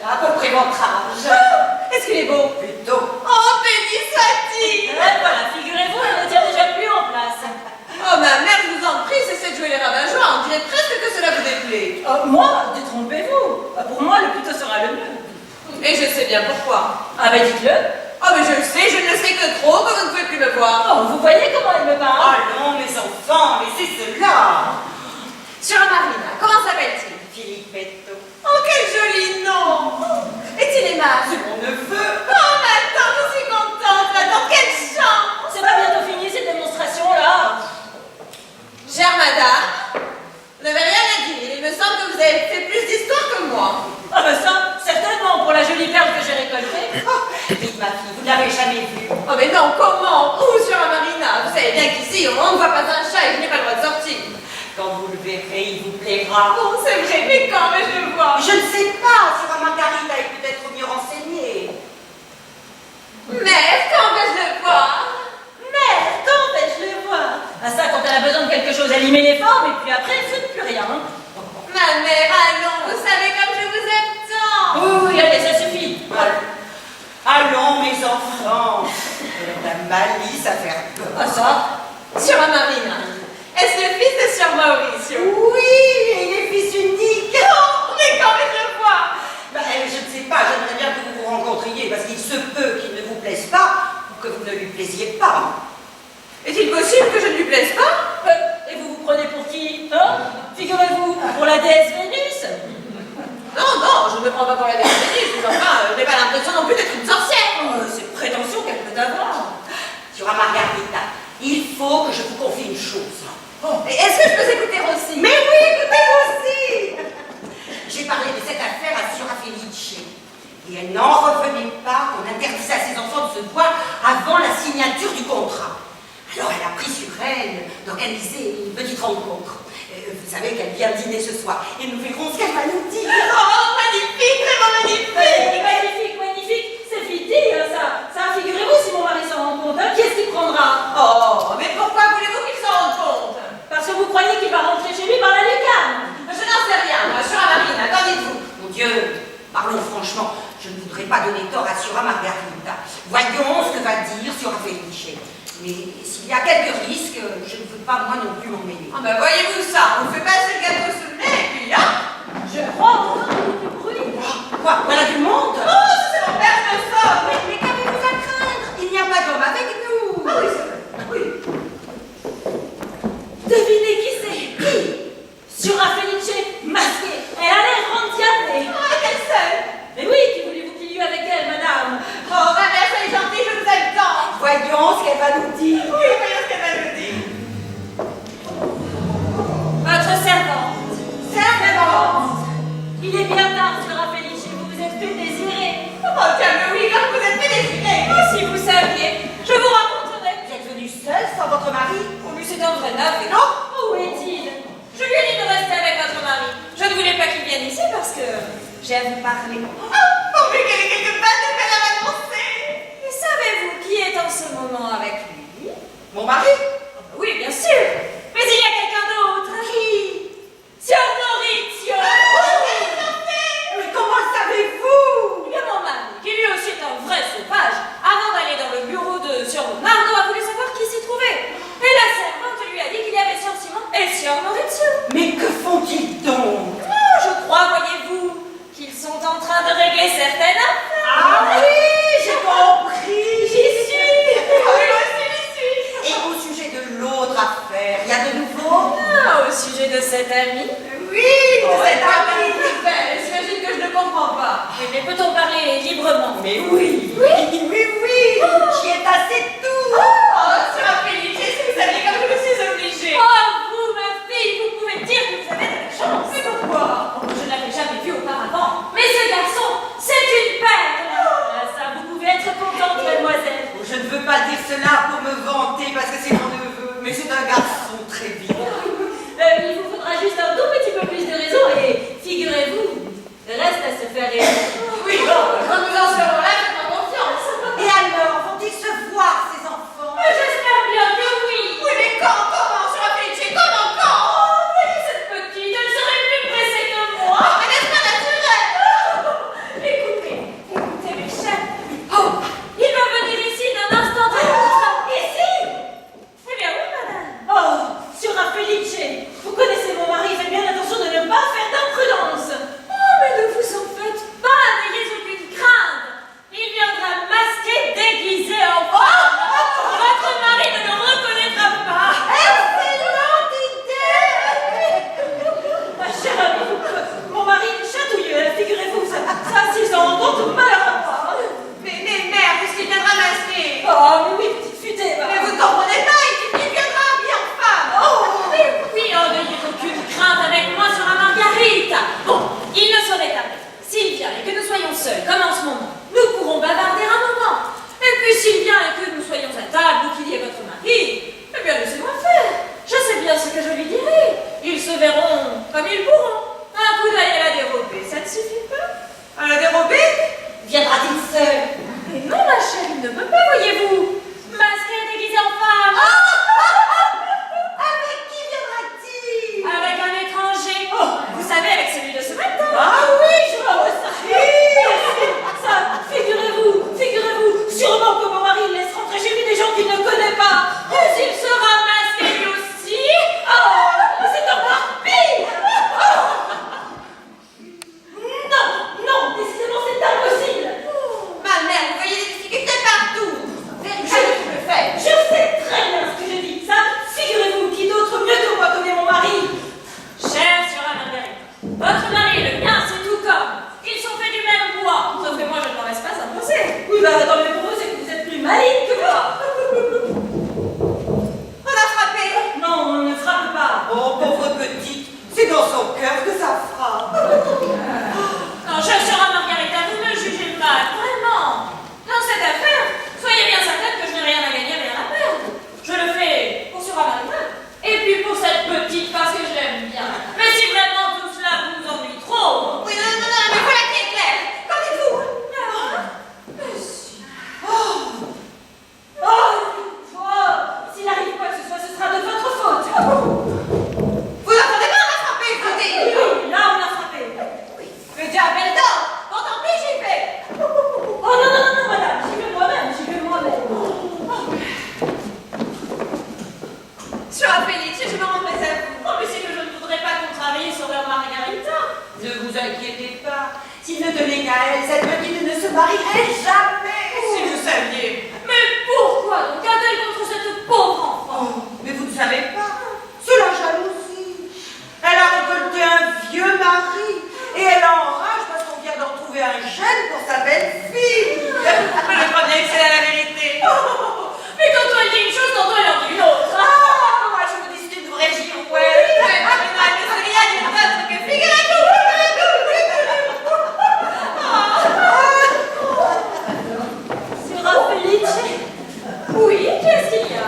À peu près votre âge. Est-ce qu'il est beau? Plutôt. Oh, béni soit-il. Voilà, figurez-vous, elle ne tient déjà plus en place. Oh, ma mère, je vous en prie, cessez de jouer les rabat-joie. On dirait presque que cela vous déplaît. Moi, détrompez-vous. Pour moi, le plus tôt sera le mieux. Et je sais bien pourquoi. Ah ben dites-le. Oh, mais je le sais, je ne le sais que trop, que vous ne pouvez plus me voir. Oh, vous voyez comment elle me parle? Allons, mes enfants, mais c'est cela. Sur Marina, comment s'appelle-t-il? Filippetto. Oh, quel joli nom. Est-il aimable? C'est mon neveu. Oh, ma tante, je suis contente, ma tante, quelle chance. C'est pas bientôt fini cette démonstration-là. Chère madame, vous n'avez rien à dire. Il me semble que vous avez fait plus d'histoire que moi. Ah ben ça, certainement, pour la jolie perle que j'ai récoltée. Vite, ma fille, vous ne l'avez jamais vu. Oh, mais non, comment? Où, sur Marina? Vous savez bien qu'ici, on ne voit pas un chat et je n'ai pas le droit de sortir. Quand vous le verrez, il vous plaira. Oh, c'est vrai, mais quand vais-je le voir? Je ne sais pas, sur Margarita est peut-être mieux renseignée. Mère, quand vais-je le voir? Mère, quand vais-je le voir? Ah ça, quand elle a besoin de quelque chose, elle y met les formes et puis après, elle ne fait plus rien. Ma mère, allons, vous savez comme je vous aime tant. Oui, allez, ça suffit. Allons, mes enfants. Elle a la malice à faire peur. Ah ça? Sur Marina, est-ce le fils de Sir Maurizio? Oui, il est fils unique. Oh, mais quand vais-je le voir? Ben, je ne sais pas, j'aimerais bien que vous vous rencontriez, parce qu'il se peut qu'il ne vous plaise pas, que vous ne lui plaisiez pas. Est-il possible que je ne lui plaise pas? Et vous vous prenez pour qui, hein? Figurez-vous, pour la déesse Vénus? Non, je ne me prends pas pour la déesse Vénus, mais enfin, je n'ai pas l'impression non plus d'être une sorcière. Ces prétentions qu'elle peut avoir. Sœur Margarita, il faut que je vous confie une chose. Est-ce que je peux écouter aussi? Mais oui, écoutez-moi aussi. J'ai parlé de cette affaire à Signora Felice. Et elle n'en revenait pas qu'on interdisait à ses enfants de se voir avant la signature du contrat. Alors elle a pris sur elle d'organiser une petite rencontre. Vous savez qu'elle vient dîner ce soir et nous verrons ce qu'elle va nous dire. Oh, magnifique, vraiment magnifique! Magnifique, magnifique, c'est fini, ça. Ça, figurez-vous si mon mari s'en rend compte, hein, qui est-ce qui prendra? Oh, mais pourquoi voulez-vous qu'il s'en rende compte? Parce que vous croyez qu'il va rentrer chez lui par la lucarne. Je n'en sais rien, moi, Sœur Marine, attendez-vous. Mon Dieu, parlons franchement, je ne voudrais pas donner tort à Signora Margarita. Voyons ce que va dire Signora Felice. Mais s'il y a quelques risques, je ne veux pas moi non plus m'emmêler. Ah ben voyez-vous ça, on fait passer le gâteau sous le nez et puis là... Je crois entendre du bruit. Quoi? Voilà du monde? Oh, c'est mon père, je me sors. Mais qu'avez-vous à craindre? Il n'y a pas d'homme avec nous. Ah oui, c'est vrai. Oui. Devinez qui c'est? Qui? Signora Felice, masquée. Elle a l'air grande diable. Ah, quelle seule. Mais oui, qui voulez-vous qu'il y eût avec elle, madame? Oh, ma mère, soyez gentille, je vous aime tant. Voyons ce qu'elle va nous dire. Oui, voyons ce qu'elle va nous dire. Votre servante. Servante. Il est bien tard, Signora Felice. Vous vous êtes fait désirer. Oh, tiens, mais oui, comme vous êtes fait défiler. Oh, si vous saviez, je vous raconterai. Vous êtes venue seule sans votre mari? Oh, mais c'est un vrai neuf, et Non? Où est-il? je lui ai dit de rester avec votre mari. Je ne voulais pas qu'il vienne ici parce que j'ai à vous parler. Oh, mais quelle est quelque part de belle à m'annoncer. Et savez-vous qui est en ce moment avec lui? Mon mari? Oui, bien sûr. Mais il y a quelqu'un d'autre. Qui? Signor Maurizio. Mais comment le savez-vous? Eh bien, mon mari, qui lui aussi est un vrai sauvage, avant d'aller dans le bureau de Signor Leonardo, a voulu savoir qui s'y trouvait. Et la servante lui a dit qu'il y avait Signor Simon et Signor Maurizio. Mais que font-ils donc? Oh, je crois, voyez-vous, qu'ils sont en train de régler certaines affaires. Ah oui, j'ai compris. J'y suis. Ah oui, moi aussi, j'y suis. Et au sujet de l'autre affaire, il y a de nouveau? Ah, au sujet de cet ami. Oui, de Oh, cette elle parle amie. plus belle. J'imagine que je ne comprends pas. Oui, mais peut-on parler librement? Mais oui, j'y ai assez tout. Oh, Sœur Felice, vous saviez comme je me suis obligée. Oh, vous, ma fille, vous pouvez dire que vous avez de la chance. Mais pourquoi? Oh, je ne l'avais jamais vu auparavant. Mais ce garçon, c'est une perle. Ah, ça, vous pouvez être contente, mademoiselle. Je ne veux pas dire cela pour me vanter parce que c'est mon neveu, mais c'est un garçon très vite. Il vous faudra juste un tout petit peu plus de raison et figurez-vous, le reste à se faire aider. Oui, bon, quand nous en serons là, faites-moi confiance. Et alors, vont-ils se voir ces S'il ne tenait qu'à elle, cette petite ne se marierait jamais. Si vous saviez. Mais pourquoi donc a-t-elle contre cette pauvre enfant? Oh, mais vous ne savez pas. C'est la jalousie. Elle a récolté un vieux mari et elle enrage parce qu'on vient d'en trouver un jeune pour sa belle-fille. Mais je crois bien que c'est la vérité. Mais tantôt elle dit une chose, tantôt elle en dit une autre. Ah, moi je vous dis c'est une vraie girouette. Mais c'est rien d'une autre que figurez-vous. Sera Felice? Oui, qu'est-ce qu'il y a?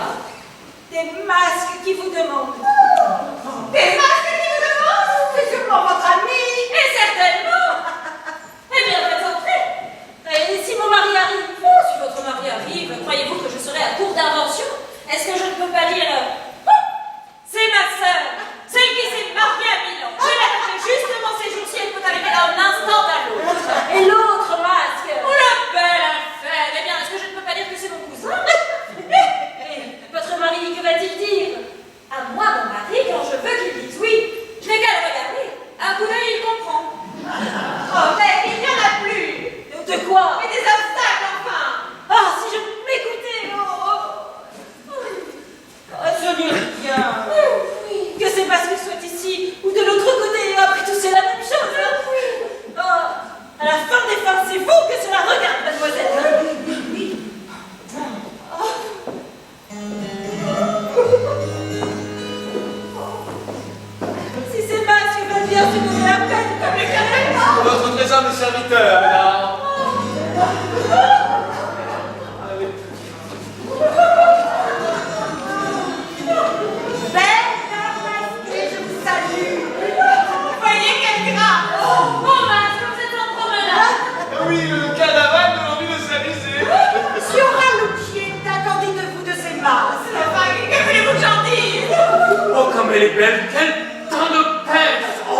Des masques qui vous demandent. Des masques qui vous demandent? C'est sûrement votre ami. Et certainement. Eh bien, faites entrer. Et si mon mari arrive, si votre mari arrive, croyez-vous que je serai à court d'invention? Est-ce que je ne peux pas dire oh, c'est ma sœur, celle qui s'est mariée à Milan. Je l'ai appelée justement ces jours-ci, elle peut arriver d'un instant à l'autre. Et l'autre masque, oh la belle affaire. Eh bien, est-ce que je ne peux pas dire que c'est mon cousin? Et votre mari, que va-t-il dire? À moi, mon mari, quand je veux qu'il dise oui, je n'ai qu'à le regarder. Un coup d'œil, il comprend. Oh, mais il n'y en a plus. De quoi? Mais des obstacles, enfin. Ah, si je m'écoutais! Je n'y rien. Que c'est parce que soit ici ou de l'autre côté, après tout, c'est la même chose. À la fin des fins, c'est vous que cela regarde, mademoiselle. Si ces masques veulent bien se donner la peine comme les carrément. Votre très humble serviteur, mesdames. Belle dame masquée, je vous salue. Voyez quel gras. Bon masque, vous êtes en promenade. Oui, le cadavre de l'envie de s'amuser. Signora Lucietta, qu'en dites-vous de ces masques? Enfin, que voulez-vous que j'en dise? Oh, comme elle est belle, quel teint de pèse. Oh.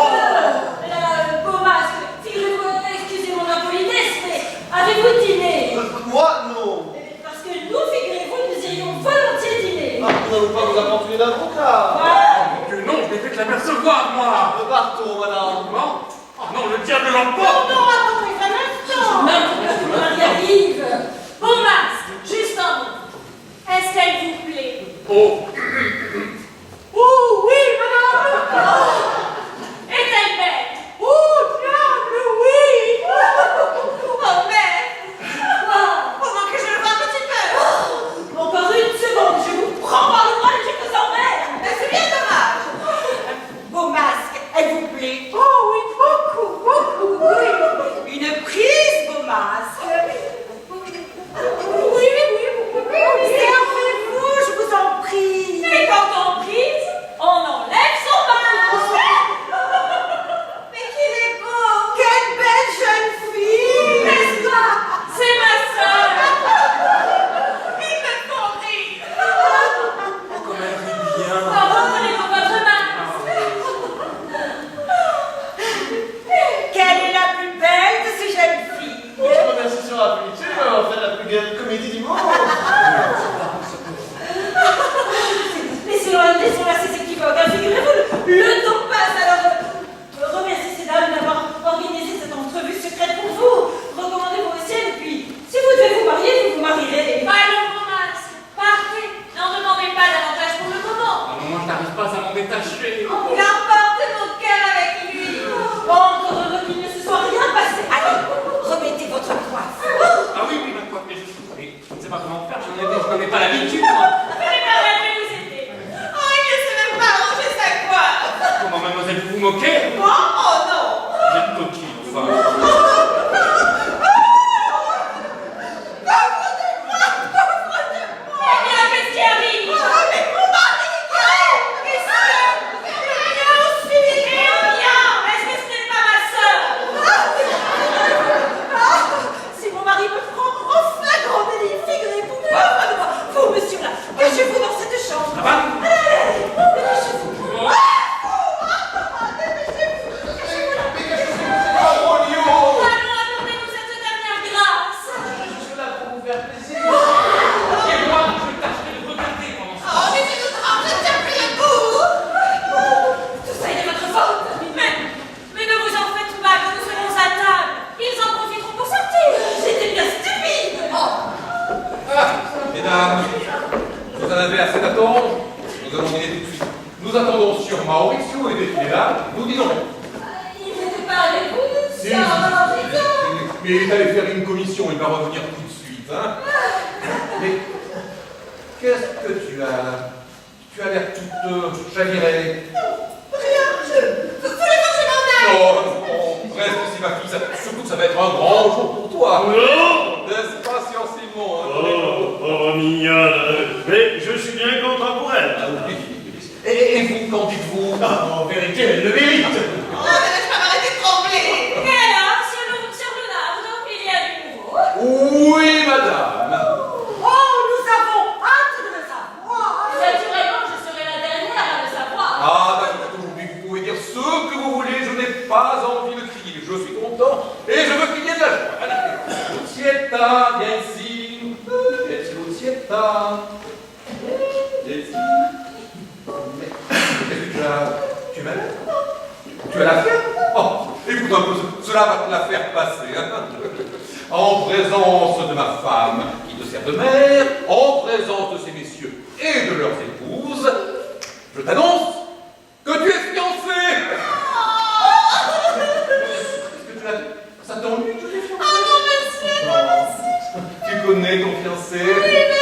Beau masque, figurez-vous, excusez mon impolitesse, mais avez-vous dîné? Moi, non. Parce que nous, figurez-vous, nous irions volontiers dîner. Ah, nous n'allons pas vous apporter une avocat. Oh, que non, je n'ai fait que l'apercevoir, moi. Partons, madame. Comment? Oh non, le diable l'emporte. Non, attendez un instant. Même que mon mari arrive. Beau masque, juste un mot. Est-ce qu'elle vous plaît? Oh. Oh oui, madame. Est-elle belle? Oh, diable, oui. Oh, mais. Quoi? Pendant que je le vois un petit peu. Encore une seconde, je vous prends par le bras et je vous emmène. Mais c'est bien dommage. Beau masque, elle vous plaît? Oh oui, beaucoup, beaucoup, oui. Une prise, beau masque. Oui, Servez-vous, je vous en prie. et quand on prise, on enlève son masque. Mais qu'il est beau. Quelle belle jeune fille. N'est-ce pas? C'est ma sœur. Il me font rire. Oh, comme elle rit bien. Pardonnez-moi votre masque. Quelle est la plus belle de ces jeunes filles? Je vous remercie sur la Felice, on va faire la plus belle comédie du monde. Laissons-la ces équivoques. Figurez-vous, le temps passe. Alors, remerciez ces dames d'avoir organisé cette entrevue secrète pour vous. Recommandez-vous au ciel et puis, si vous devez vous marier, vous vous marierez. Allons, mon masque. Partez. N'en demandez pas davantage pour le moment. À un moment, je n'arrive pas à m'en détacher. Il emporte mon cœur avec lui. Encore heureux qu'il ne se soit rien passé. Allez, remettez votre coiffe. Ah oui, oui, ma coiffe, mais je ne sais pas comment faire, je n'en ai pas l'habitude, moi. Mais par là, je vais vous aider. Oh, il ne sait même pas ranger sa coiffe. Comment, mademoiselle, vous vous moquez? Moi? Oh non. Vous êtes coquine, enfin. Eh bien, qu'est-ce qui arrive? Mais mon mari. Qu'est-ce que? Viens aussi. Eh bien, est-ce que ce n'est pas ma sœur? Si mon mari me prend en flagrant délit, figurez-vous, vous, monsieur là, cachez-vous dans cette chambre. Ça va? Dépêchez-vous. Oh. Allons accorder-nous cette dernière grâce. Je suis là pour vous faire plaisir. Et moi, je tâcherai de regarder pendant ce temps. Oh, mais tu nous trembles, je tiens plus le bout. Tout ça est de votre faute. Mais ne vous en faites pas, que nous serons à table. avez assez d'attendre. Nous allons dîner tout de suite. Nous attendons sur Maurizio et dès qu'il est là, nous dînerons. Il n'était pas avec vous, Si, ça, Maurizio. mais il est allé faire une commission, il va revenir tout de suite. Hein. Mais qu'est-ce que tu as? Tu as l'air toute chavirée. Non, reste ici, ma fille. Surtout que ça va être un grand jour pour toi. Non. N'est-ce pas, Sir Simon? Oh, mignonne. Mais je suis bien content pour elle. Ah oui. Et vous, qu'en dites-vous? En vérité, elle le mérite. Oh, laisse pas m'arrêter de trembler. Et alors, sur le nard, il y a du nouveau? Oui, madame. Oh, nous avons hâte de le savoir. Naturellement, je serai la dernière à le savoir. Ah, d'accord, aujourd'hui, vous pouvez dire ce que vous voulez, je n'ai pas envie de crier. Je suis content et je veux qu'il y ait de la joie. Allez, Lucietta, viens ici. Lucietta. Viens ici. Mais qu'est-ce que tu as? Tu es malade? Tu as la fièvre? Oh, écoute un peu, cela va te la faire passer. Hein. En présence de ma femme, qui te sert de mère, en présence de ces messieurs et de leurs épouses, je t'annonce que tu es fiancé. Qu'est-ce que tu as dit? Ça t'ennuie, tu es fiancé? Oh non, monsieur, non, merci. Tu connais ton fiancé?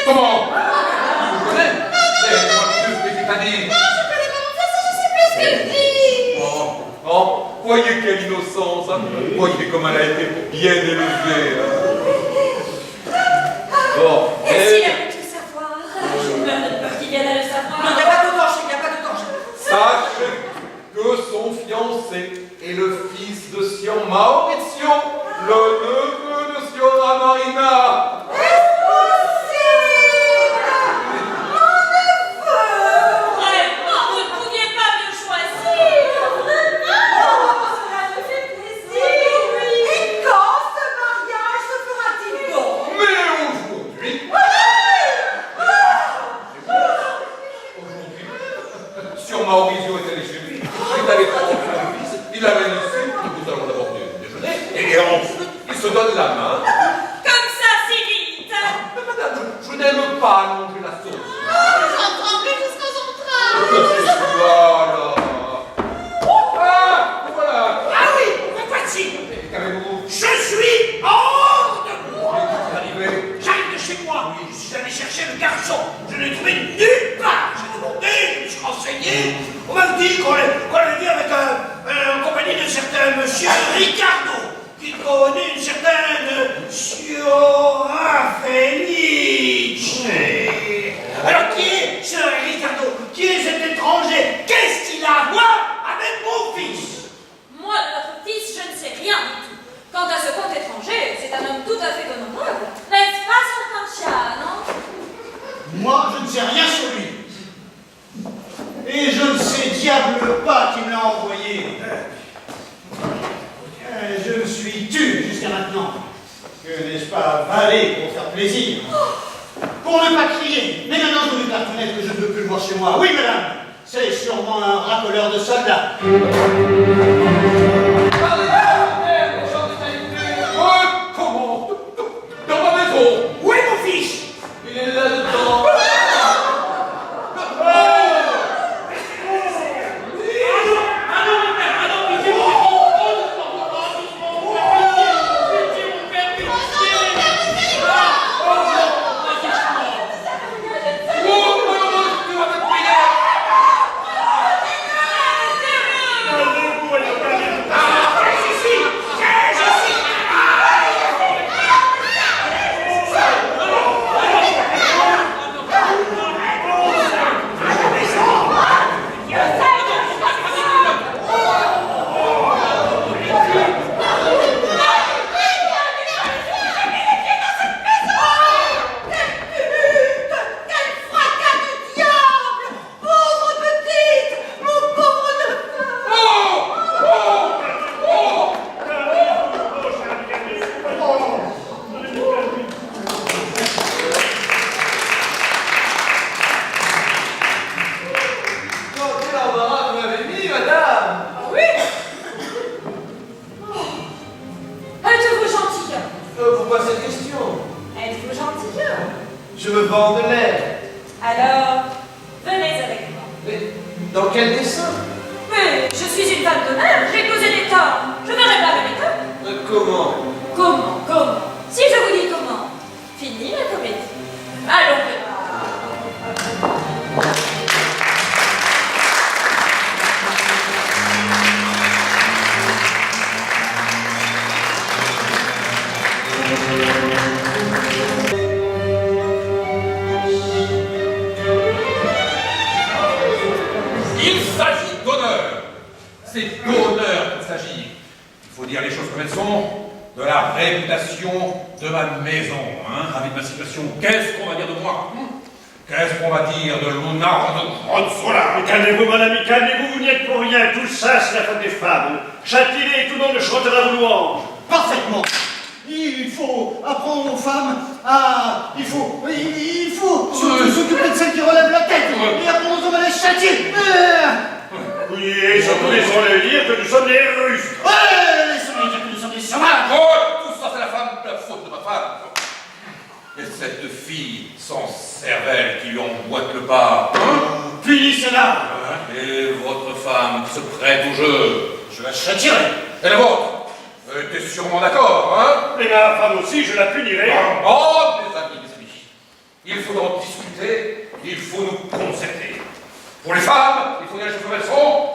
Comment? Tu connais? Mais comment tu t'as dit? Non, je connais pas mon fiancé, je sais plus ce que je dis. Oh, voyez quelle innocence, hein. Voyez comme elle a été bien élevée. Hein. Bon, Et s'il a pu tout savoir? Je meurs de peur qu'il vienne à le savoir. Il n'y a pas de danger, il n'y a pas de danger. sachez que son fiancé est le fils de Sieur Maurizio, le neveu de Signora Marina. Vraiment, vous ne pouviez pas mieux choisir. Cela me fait plaisir. Et quand ce mariage se fera-t-il donc? Mais aujourd'hui, Sieur Maurizio est allé chez lui, il est allé prendre le fils, il l'amène ici, nous allons d'abord déjeuner, et ensuite il se donne la main. Comme ça, c'est vite. Mais madame, je n'aime pas allonger la sauce. J'en tremblais jusqu'aux entrailles. Voilà. Ah, voilà. Ah oui, me voici. Qu'avez-vous? Je suis hors de moi. Qu'est-ce qui est arrivé? J'arrive de chez moi. Je suis allé chercher le garçon. Je ne l'ai trouvé nulle part. J'ai demandé, je me suis renseigné. On m'a dit qu'on l'avait vu avec en compagnie d'un certain monsieur Ricardo, qui connaît une certaine Signora Felice. Alors qui est ce Ricardo? Qui est cet étranger? Qu'est-ce qu'il a à voir avec mon fils? Moi, de votre fils, je ne sais rien du tout. Quant à ce comte étranger, c'est un homme tout à fait honorable. N'est-ce pas, Sir Francia, non? Moi, je ne sais rien sur lui. Et je ne sais diable pas qui me l'a envoyé. Je me suis tu jusqu'à maintenant. Que n'ai-je pas avalé pour faire plaisir? Pour ne pas crier. Mais maintenant, je vous dis par la fenêtre que je ne peux plus le voir chez moi. Oui, madame, c'est sûrement un racoleur de soldats. Comment? Dans ma maison. Où est mon fils? Il est là-dedans. Mais dans quel dessin? Mais je suis une femme d'honneur, j'ai causé des torts. Je verrai pas avec eux. Comment? Comment? Si je vous dis comment. Fini la comédie. Allons voir. Il s'agit d'honneur. C'est d'honneur qu'il s'agit. Il faut dire les choses comme elles sont. De la réputation de ma maison, hein, avec ma situation. Qu'est-ce qu'on va dire de moi? Qu'est-ce qu'on va dire de Luna de Grotzola? Mais calmez-vous, mon ami, calmez-vous, vous n'y êtes pour rien. Tout ça, c'est la faute des femmes. Châtiez-les et tout le monde chantera vos louanges. Parfaitement. Il faut apprendre aux femmes à... Il faut surtout s'occuper de celles qui relèvent la tête et apprendre aux hommes à les châtier. Oui, et surtout, laissons-les dire que nous sommes des Russes. Ouais, laissons-les dire que nous sommes des sauvages. Oh, tout ça, c'est la faute de ma femme. Et cette fille sans cervelle qui lui emboîte le pas. Finissez-la. Et votre femme qui se prête au jeu. Je la châtierai. Et la vôtre? T'es sûrement d'accord, hein? Et ma femme aussi, je la punirai. Oh, mes amis. Il faut en discuter, il faut nous concerter. Pour les femmes, il faut dire les choses comme elles sont.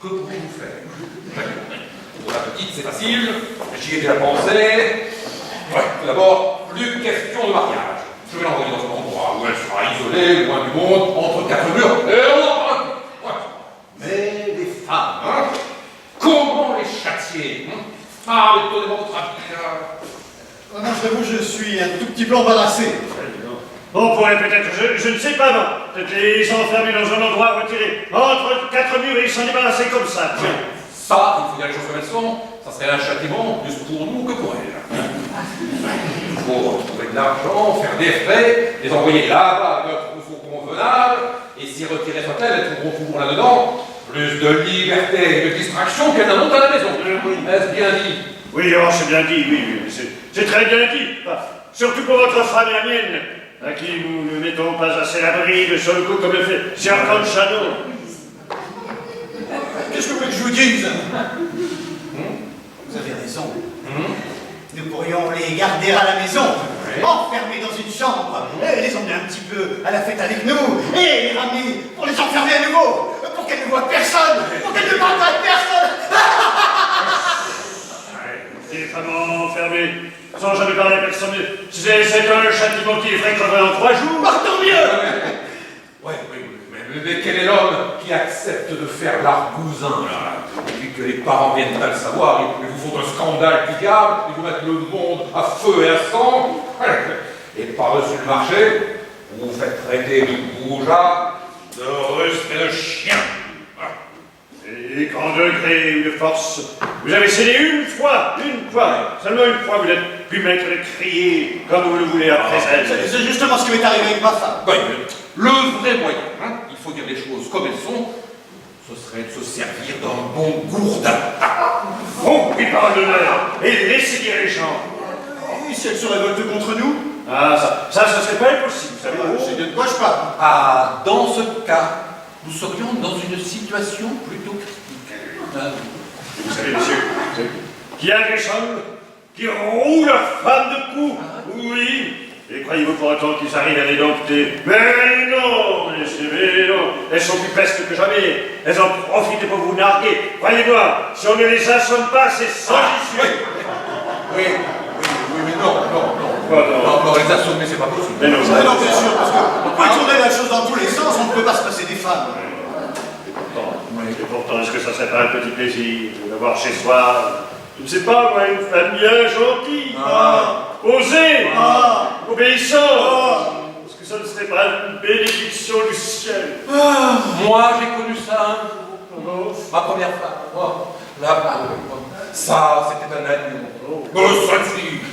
Que pouvons-nous faire? Pour la petite, c'est facile, j'y ai déjà pensé. Ouais, tout d'abord, plus question de mariage. Je vais l'envoyer dans un endroit où elle sera isolée, loin du monde, entre quatre murs, et on en parle. Ouais. Mais les femmes, hein? Comment les châtier? Ah, mais donnez-moi votre avis, là. Non, je t'avoue, je suis un tout petit peu embarrassé. On pourrait peut-être, je ne sais pas, non. Peut-être les enfermer dans un endroit retiré, entre quatre murs et s'en débarrasser comme ça. Tiens. Ça, il faut dire les choses comme elles sont, ça serait un châtiment plus pour nous que pour elles. Il faut trouver de l'argent, faire des frais, les envoyer là-bas à notre troupeau convenable, et s'y retirer soit-elles, elles trouveront toujours là-dedans plus de liberté et de distraction qu'elles n'en ont à la maison. Est-ce bien dit? Oui, oh, c'est bien dit, oui, c'est très bien dit. Enfin, surtout pour votre femme et la mienne, à qui nous ne mettons pas assez l'abri de sur le coup comme le fait Sir Conchado. Qu'est-ce que vous voulez que je vous dise? Vous avez raison. Nous pourrions les garder à la maison, enfermés dans une chambre, et les emmener un petit peu à la fête avec nous, et les ramener pour les enfermer à nouveau, pour qu'elles ne voient personne, pour qu'elles ne parlent pas de personne. Les femmes enfermées, sans jamais parler à personne, c'est un châtiment qui est fréquenté en 3 jours. Tant mieux. Ouais, mais quel est l'homme qui accepte de faire l'argousin, là? Puis que les parents viennent à le savoir, ils vous font un scandale picard, ils vous mettent le monde à feu et à sang, et par-dessus le marché, vous vous faites traiter de goujats, de russes et de chiens. Et grand degré ou de force, vous avez cédé une fois, seulement une fois, vous n'êtes plus maître de crier comme vous le voulez après elle. C'est justement ce qui m'est arrivé avec ma femme. Ouais, le vrai moyen, hein, il faut dire les choses comme elles sont, ce serait de se servir d'un bon gourdin. Vous qui parlez d'honneur, et laissez dire les gens. Et si elle se révolte contre nous? Ah, ça serait pas impossible, vous savez. Je sais de quoi je parle. Ah, dans ce cas, nous serions dans une situation plutôt critique. Vous savez, monsieur, qui agressent, qui roulent leurs femmes de coups, oui. Et croyez-vous pour autant qu'ils arrivent à les dompter? Mais non, mais non. Elles sont plus pestes que jamais. Elles en profitent pour vous narguer. Croyez-moi, si on ne les assomme pas, c'est sans issue. Oui, mais non. Non, les assommer, c'est pas possible. Mais non, Non, bien sûr, parce qu'on peut tourner la chose dans tous les sens, on ne peut pas se passer des femmes. Et pourtant, est-ce que ça serait pas un petit plaisir d'avoir chez soi, je ne sais pas, moi, une femme bien gentille, osée, obéissante? Est-ce que ça ne serait pas une bénédiction du ciel? Moi, j'ai connu ça un jour. Ma première femme. Ça, c'était un agneau.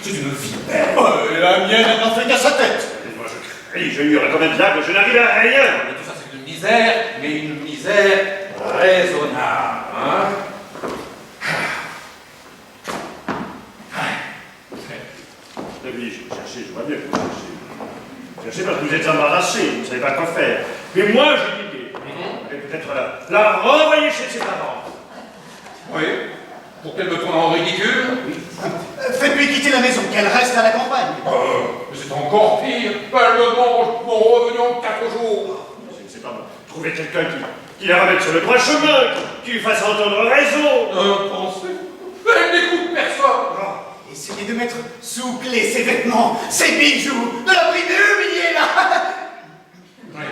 C'est une vipère. Et la mienne, elle n'en fait qu'à sa tête. Et moi, je crie, je hurle comme un diable, je n'arrive à rien. Mais tout ça, c'est une misère, mais une misère raisonnable. Hein? Oui, je cherchais, je vois bien que vous cherchez. Cherchez parce que vous êtes embarrassé, vous ne savez pas quoi faire. Mais moi, j'ai une idée. peut-être la renvoyer chez ses parents. Oui, pour qu'elle me tourne en ridicule. Faites-lui quitter la maison, qu'elle reste à la campagne. Mais c'est encore pire. Elle me mange mon revenu en 4 jours. Je ne sais pas, moi. Trouver quelqu'un qui la remette sur le droit chemin, qui lui fasse entendre raison. Pensez. Elle n'écoute personne. Essayez de mettre sous clé ses vêtements, ses bijoux, de la priver, humilier là. Oui,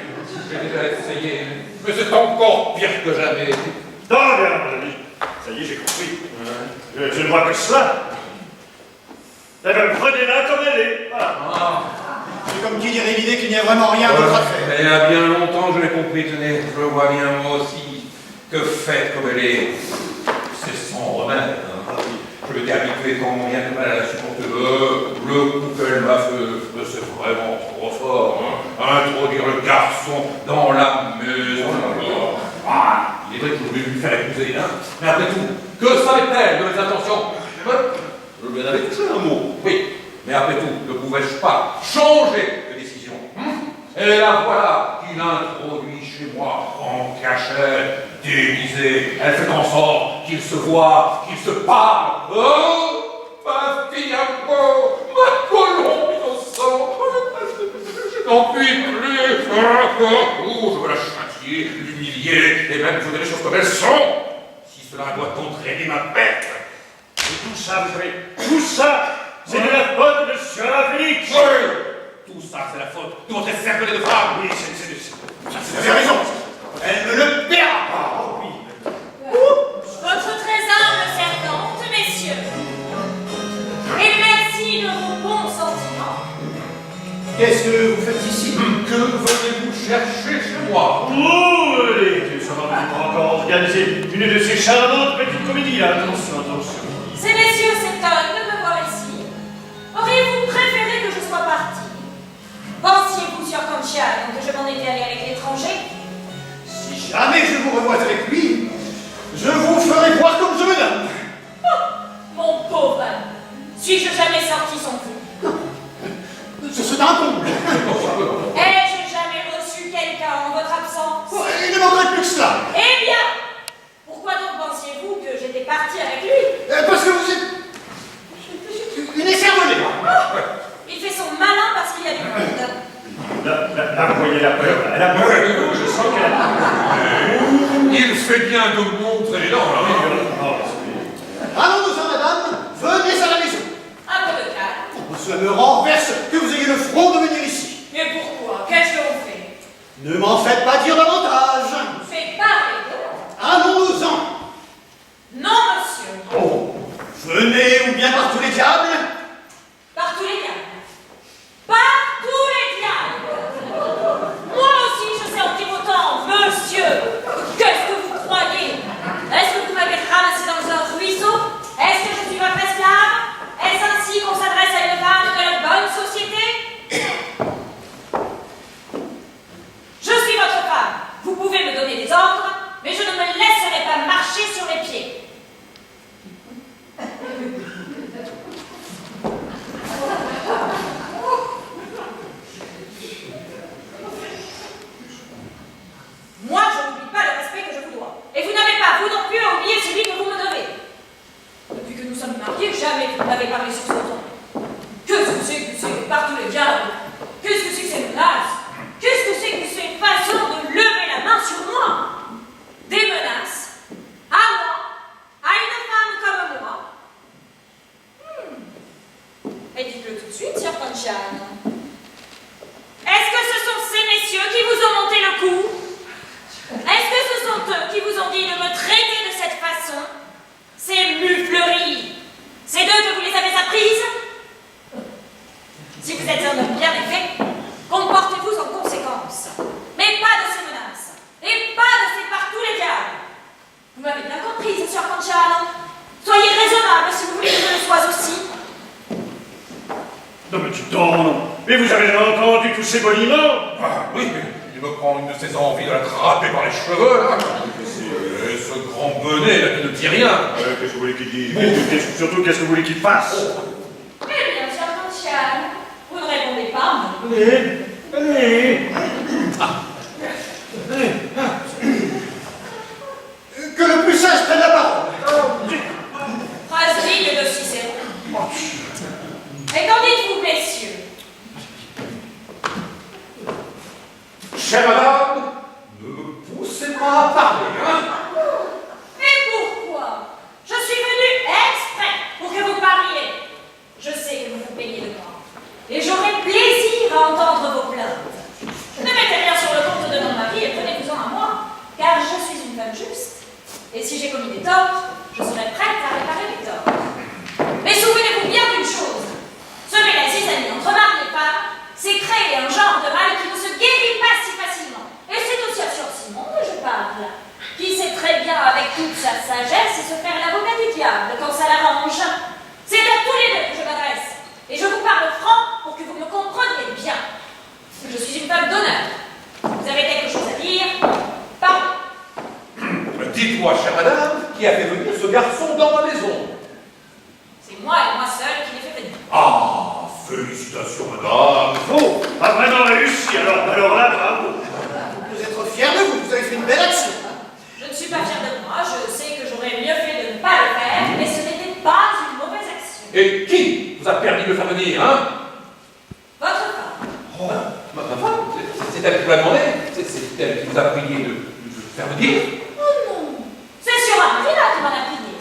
j'ai déjà essayé, mais c'est encore pire que jamais. Non, bien, mon ami. Ça y est, j'ai compris. Je ne vois que cela. Eh bien, prenez-la comme elle est. Voilà. C'est comme qui dirait l'idée qu'il n'y a vraiment rien d'autre à faire. Il y a bien longtemps que je l'ai compris, tenez, je le vois bien moi aussi. Que fait comme elle est, c'est sans remède. Hein. Je m'étais habitué quand on vient de mal à la supporter. Le coup qu'elle m'a fait, c'est vraiment trop fort. Hein. Introduire le garçon dans la maison. Il est vrai que je voulais lui faire épouser, hein. Mais après tout, que savait-elle de mes intentions? Je lui en avais touché un mot, oui. Mais après tout, ne pouvais-je pas changer de décision? Et la voilà qu'il introduit chez moi en cachette, déguisé. Elle fait en sorte qu'il se voit, qu'il se parle. Oh, ma fille à moi, ma colombe innocente, je n'en puis plus. Oh, je veux la châtier, l'humilier, et même je veux les choses comme elles sont. Si cela doit entraîner ma bête. Et tout ça, vous savez, tout ça, c'est de la faute de Sir Félix. Oui. Tout ça, c'est la faute de votre cercle de femmes. Oui, Vous avez raison. Elle ne le paiera pas. Oh, oui. Votre très humble servante, messieurs. Et merci de vos bons sentiments. Qu'est-ce que vous faites ici? Que venez-vous chercher chez moi? Oh, allez, ça va encore organiser une de ces charmantes petites comédies. Attention, attention. Ces messieurs s'étonnent de me voir ici. Auriez-vous préféré que je sois partie? Pensiez-vous, Sir Conchian, que je m'en étais allé avec l'étranger? Si jamais je vous revois avec lui, je vous ferai croire comme je me donne. Mon pauvre ami, suis-je jamais sorti sans vous? C'est un comble. Ai-je jamais reçu quelqu'un en votre absence? Il ne manquerait plus que cela. Eh bien, pourquoi donc pensiez-vous que j'étais partie avec lui? Parce que vous êtes une écervelée. Il fait son malin parce qu'il y a du monde. Là, vous voyez la peur. Elle a peur de nous, je sens qu'elle a peur. Il fait bien de montrer les dents, là. Allons-nous-en, madame. Venez à la maison. Un peu de calme. Cela me renverse que vous ayez le front de venir ici. Mais pourquoi? Qu'est-ce que vous faites? Ne m'en faites pas dire davantage. Faites parler. Allons-nous-en. Non, monsieur. Oh, venez ou bien par tous les diables. Par tous les diables. Par tous les diables. Moi aussi, je sais en dire autant, monsieur. Qu'est-ce que vous croyez? Est-ce que vous m'avez ramassé dans un ruisseau? Est-ce que je suis votre esclave? Est-ce ainsi qu'on s'adresse à une femme de la bonne société? Je suis votre femme. Vous pouvez me donner des ordres, mais je ne me laisserai pas marcher sur les pieds. Moi, je n'oublie pas le respect que je vous dois. Et vous n'avez pas, vous non plus, à oublier celui que vous me devez. Depuis que nous sommes mariés, jamais vous n'avez parlé sur ce ton. Qu'est-ce que c'est que ces par tous les diables? Qu'est-ce que c'est que ces menaces? Qu'est-ce que c'est que ces façons de lever la main sur moi? Des menaces? À moi? À une femme comme moi? Et dites-le tout de suite, Sir Conchian. Est-ce que ce sont ces messieurs qui vous ont monté le cou? Est-ce que ce sont eux qui vous ont dit de me traiter de cette façon? Ces mufleries, c'est d'eux que vous les avez apprises? Si vous êtes un homme bien élevé, comportez-vous en conséquence. Mais pas de ces menaces, et pas de ces par tous les diables. Vous m'avez bien compris, Sir Conchian. Soyez raisonnable si vous voulez que je le sois aussi. Non, mais dis donc, mais vous avez entendu tous ces boniments? Ah, oui, il me prend une de ses envies de l'attraper par les cheveux, là. Et ce grand bonnet, là, qui ne dit rien. Qu'est-ce que vous voulez qu'il dise? Surtout, qu'est-ce que vous voulez qu'il fasse? Eh bien, Sir Conchian, vous ne répondez pas. Allez, allez. Chère madame, ne me poussez pas à parler, hein? Et pourquoi? Je suis venue exprès pour que vous parliez. Je sais que vous vous plaignez de moi. Et j'aurai plaisir à entendre vos plaintes. Ne mettez rien sur le compte de mon mari et prenez-vous-en à moi, car je suis une femme juste. Et si j'ai commis des torts, je serai prête à réparer les torts. Mais souvenez-vous bien d'une chose. Semer la zizanie entre mari et femme, c'est créer un genre de mal qui ne se guérit pas si facilement. Et c'est aussi à Sir Simon que je parle, qui sait très bien avec toute sa sagesse se faire l'avocat du diable quand ça l'arrange. C'est à tous les deux que je m'adresse. Et je vous parle franc pour que vous me compreniez bien. Je suis une femme d'honneur. Vous avez quelque chose à dire? Parlez. Dites-moi, chère madame, qui a fait venir ce garçon dans ma maison? C'est moi et moi seule qui l'ai fait venir. Ah, félicitations, madame. Oh, pas vraiment réussi, alors là, bravo. Vous pouvez être fier de vous, vous avez fait une belle action. Je ne suis pas fière de moi, je sais que j'aurais mieux fait de ne pas le faire, mais ce n'était pas une mauvaise action. Et qui vous a permis de le faire venir, hein? Votre femme. Oh, ma femme, c'est elle qui vous l'a demandé? C'est elle qui vous a prié de le faire venir? Oh non, c'est sur Marina qui m'en a prié.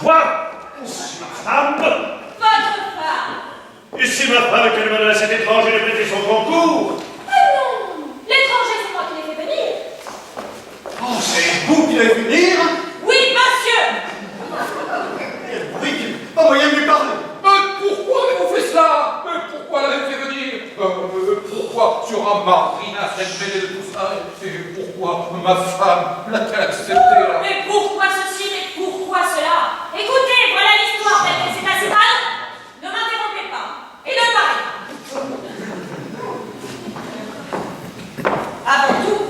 Quoi? C'est ma femme? Votre femme. Et c'est ma femme qui a demandé à cet étranger de prêter son concours? Ah non, l'étranger c'est moi qui l'ai fait venir. Oh, c'est vous qui l'avez fait venir? Oui, monsieur. Quel bruit, pas moyen de lui parler. Mais pourquoi avez-vous fait cela? Mais pourquoi l'avez-vous fait venir? Pourquoi sur un marina s'est mêlé de tout ça? Et pourquoi ma femme l'a-t-elle accepté là? Mais pourquoi ceci, mais pourquoi cela? Écoutez, voilà l'histoire telle qu'elle s'est passée. Ah non, ne m'interrompez pas. Et ne parlez pas. Avant tout,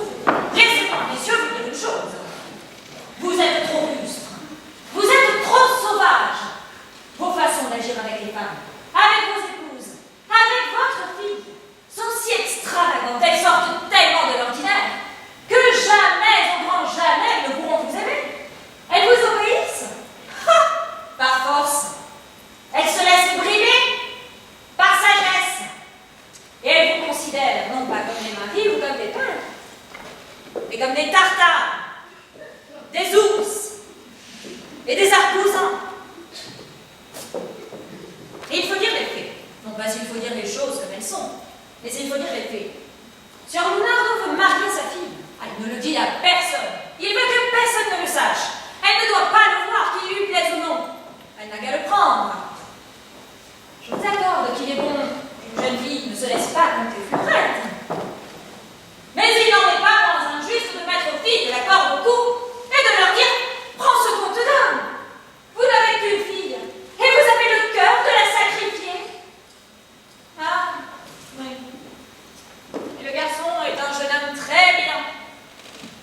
laissez-moi, messieurs, vous dire une chose. Vous êtes trop rustres. Vous êtes trop sauvages. Vos façons d'agir avec les femmes, avec vos épouses, avec votre fille, sont si extravagantes, elles sortent tellement de l'ordinaire, que jamais, au grand jamais, elles ne pourront vous aimer. Elles vous obéissent. Ha! Par force. Elles se laissent brimer par sagesse. Et elles vous considèrent non pas comme des maris ou comme des pères, mais comme des tartares, des ours et des argousans. Et il faut dire les faits. Non pas il faut dire les choses comme elles sont, mais il faut dire les faits. Sir Leonardo veut marier sa fille. Ah, il ne le dit à personne. Il veut que personne ne le sache. Elle ne doit pas le voir, qu'il lui plaise ou non. Elle n'a qu'à le prendre. Je vous accorde qu'il est bon qu'une jeune fille ne se laisse pas compter fleurette. Mais il n'en est pas moins injuste de mettre aux filles de la corde au cou et de leur dire « Prends ce compte d'homme. Vous n'avez qu'une fille et vous avez le cœur de la sacrifier. » Ah, oui. Et le garçon est un jeune homme très bien.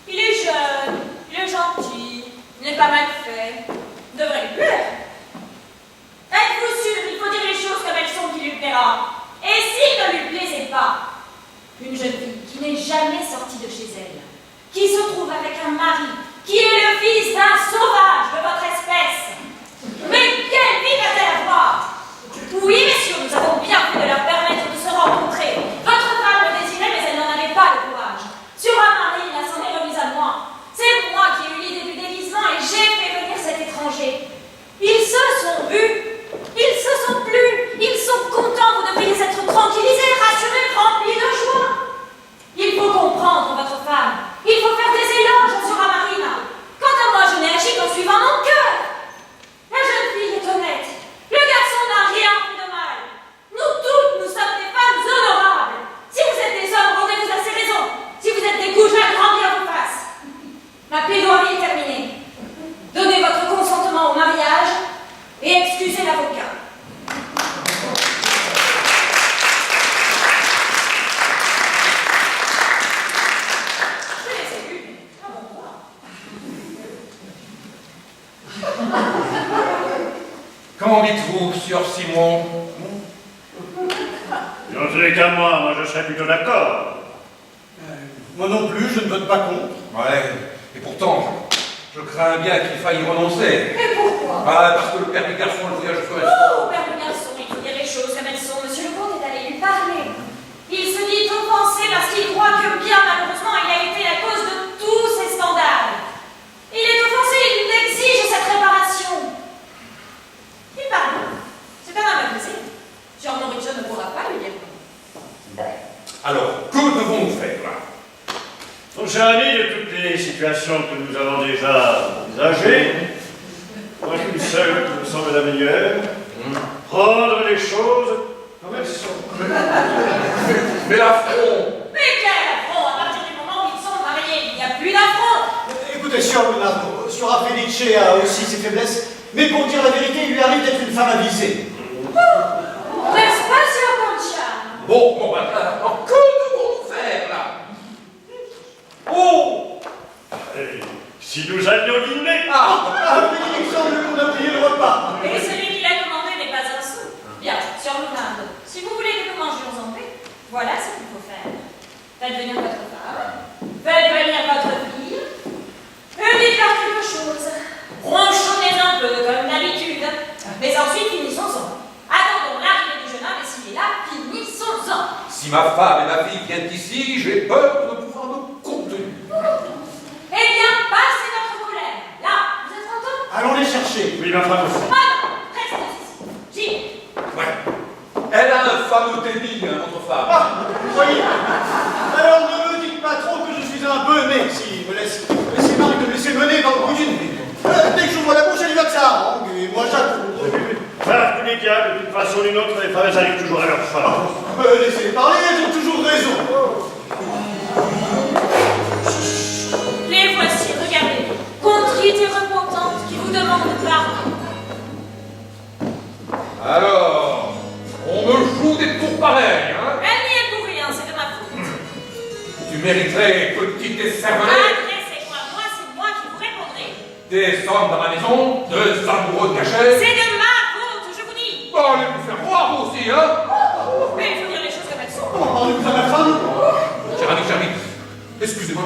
Il est jeune, il est gentil, il n'est pas mal fait, il devrait lui plaire. Êtes-vous sûr, il faut dire les choses comme elles sont qui lui plaira. Et s'il ne lui plaisait pas, une jeune fille qui n'est jamais sortie de chez elle, qui se trouve avec un mari, qui est le fils d'un sauvage de votre espèce, mais quelle vie va-t-elle avoir? Oui, messieurs, nous avons bien fait de leur permettre de se rencontrer. Votre femme le désirait, mais elle n'en avait pas le courage. Sur un mari, elle s'en est remise à moi. C'est moi qui ai eu l'idée du déguisement et j'ai fait venir cet étranger. Ils se sont vus, ils se sont plu, ils sont contents, vous devriez être tranquillisés, rassurés, remplis de joie. Il faut comprendre votre femme, il faut faire des éloges sur Amarina. Quant à moi, je n'ai agi qu'en suivant mon cœur. La jeune fille est honnête, le garçon n'a rien fait de mal. Nous toutes, nous sommes des femmes honorables. Si vous êtes des hommes, rendez-vous à ces raisons. Si vous êtes des goujats, grand bien vous fasse. Ma plaidoirie est terminée. Donnez votre consentement au mariage et excusez l'avocat. Je les ai vus, à mon droit. Qu'en dites-vous, Sir Simon? Dans tous les cas, moi je serais plutôt d'accord. Moi non plus, je ne vote pas contre. Ouais, et pourtant, je crains bien qu'il faille y renoncer. Et pourquoi? Ah, parce que le père du garçon, le voyage serait... Oh, père le garçon, il faut dire les choses comme elles sont. Monsieur le comte est allé lui parler. Il se dit offensé parce qu'il croit que bien Mon cher ami, de toutes les situations que nous avons déjà envisagées, moi qu'une seule qui me semble la meilleure, prendre les choses comme elles sont. Mais l'affront! Mais quel affront? À partir du moment où ils sont mariés, il n'y a plus d'affront. Écoutez, Signor Lunardo, Signora Felice a aussi ses faiblesses, mais pour dire la vérité, il lui arrive d'être une femme avisée. N'est-ce pas, Sir Concha? Bon, ben, que devons-nous faire, là? Oh! Si nous allions dîner. Il semble qu'on a payé le repas. Et celui qui l'a commandé n'est pas un sou. Bien, Sir Lunardo, si vous voulez que nous mangions en paix, voilà ce qu'il faut faire. Faites venir votre femme, faites venir votre fille, et dites-leur quelque chose. Ronchonnez un peu, comme d'habitude. Mais ensuite, finissons-en. Attendons l'arrivée du jeune homme, et s'il est là, finissons-en. Si ma femme et ma fille viennent ici, j'ai peur de ne pouvoir me contenir. Eh bien, passez votre colère. Là, vous êtes content? Allons les chercher. Oui, ma femme aussi. Ah non, restez ici. J'y vais. Ouais. Elle a un fameux débit, hein, votre femme. Voyez. Alors ne me dites pas trop que je suis un bonnet, si me laisse Marie de me laisser mener dans le bout d'une ville. Dès que j'ouvre la bouche, elle y va de sa langue, et moi j'attends. Par tous les diables, d'une façon ou d'une autre, les femmes arrivent toujours à leur fin. Laissez-les parler, elles ont toujours raison. Les voici, regardez. Contrite et repentante qui vous demandent pardon. Alors, on me joue des tours pareils, hein? Elle n'y est pour rien, c'est de ma faute. Tu mériterais, petite décervelée, Adressez-moi, c'est moi qui vous répondrai. des hommes dans ma maison, deux amoureux cachés. C'est de ma faute, je vous dis. Bon, allez vous faire croire, vous aussi, hein? Mais il faut dire les choses comme elles sont. Parlez-vous à ma femme? Cher ami, excusez-moi,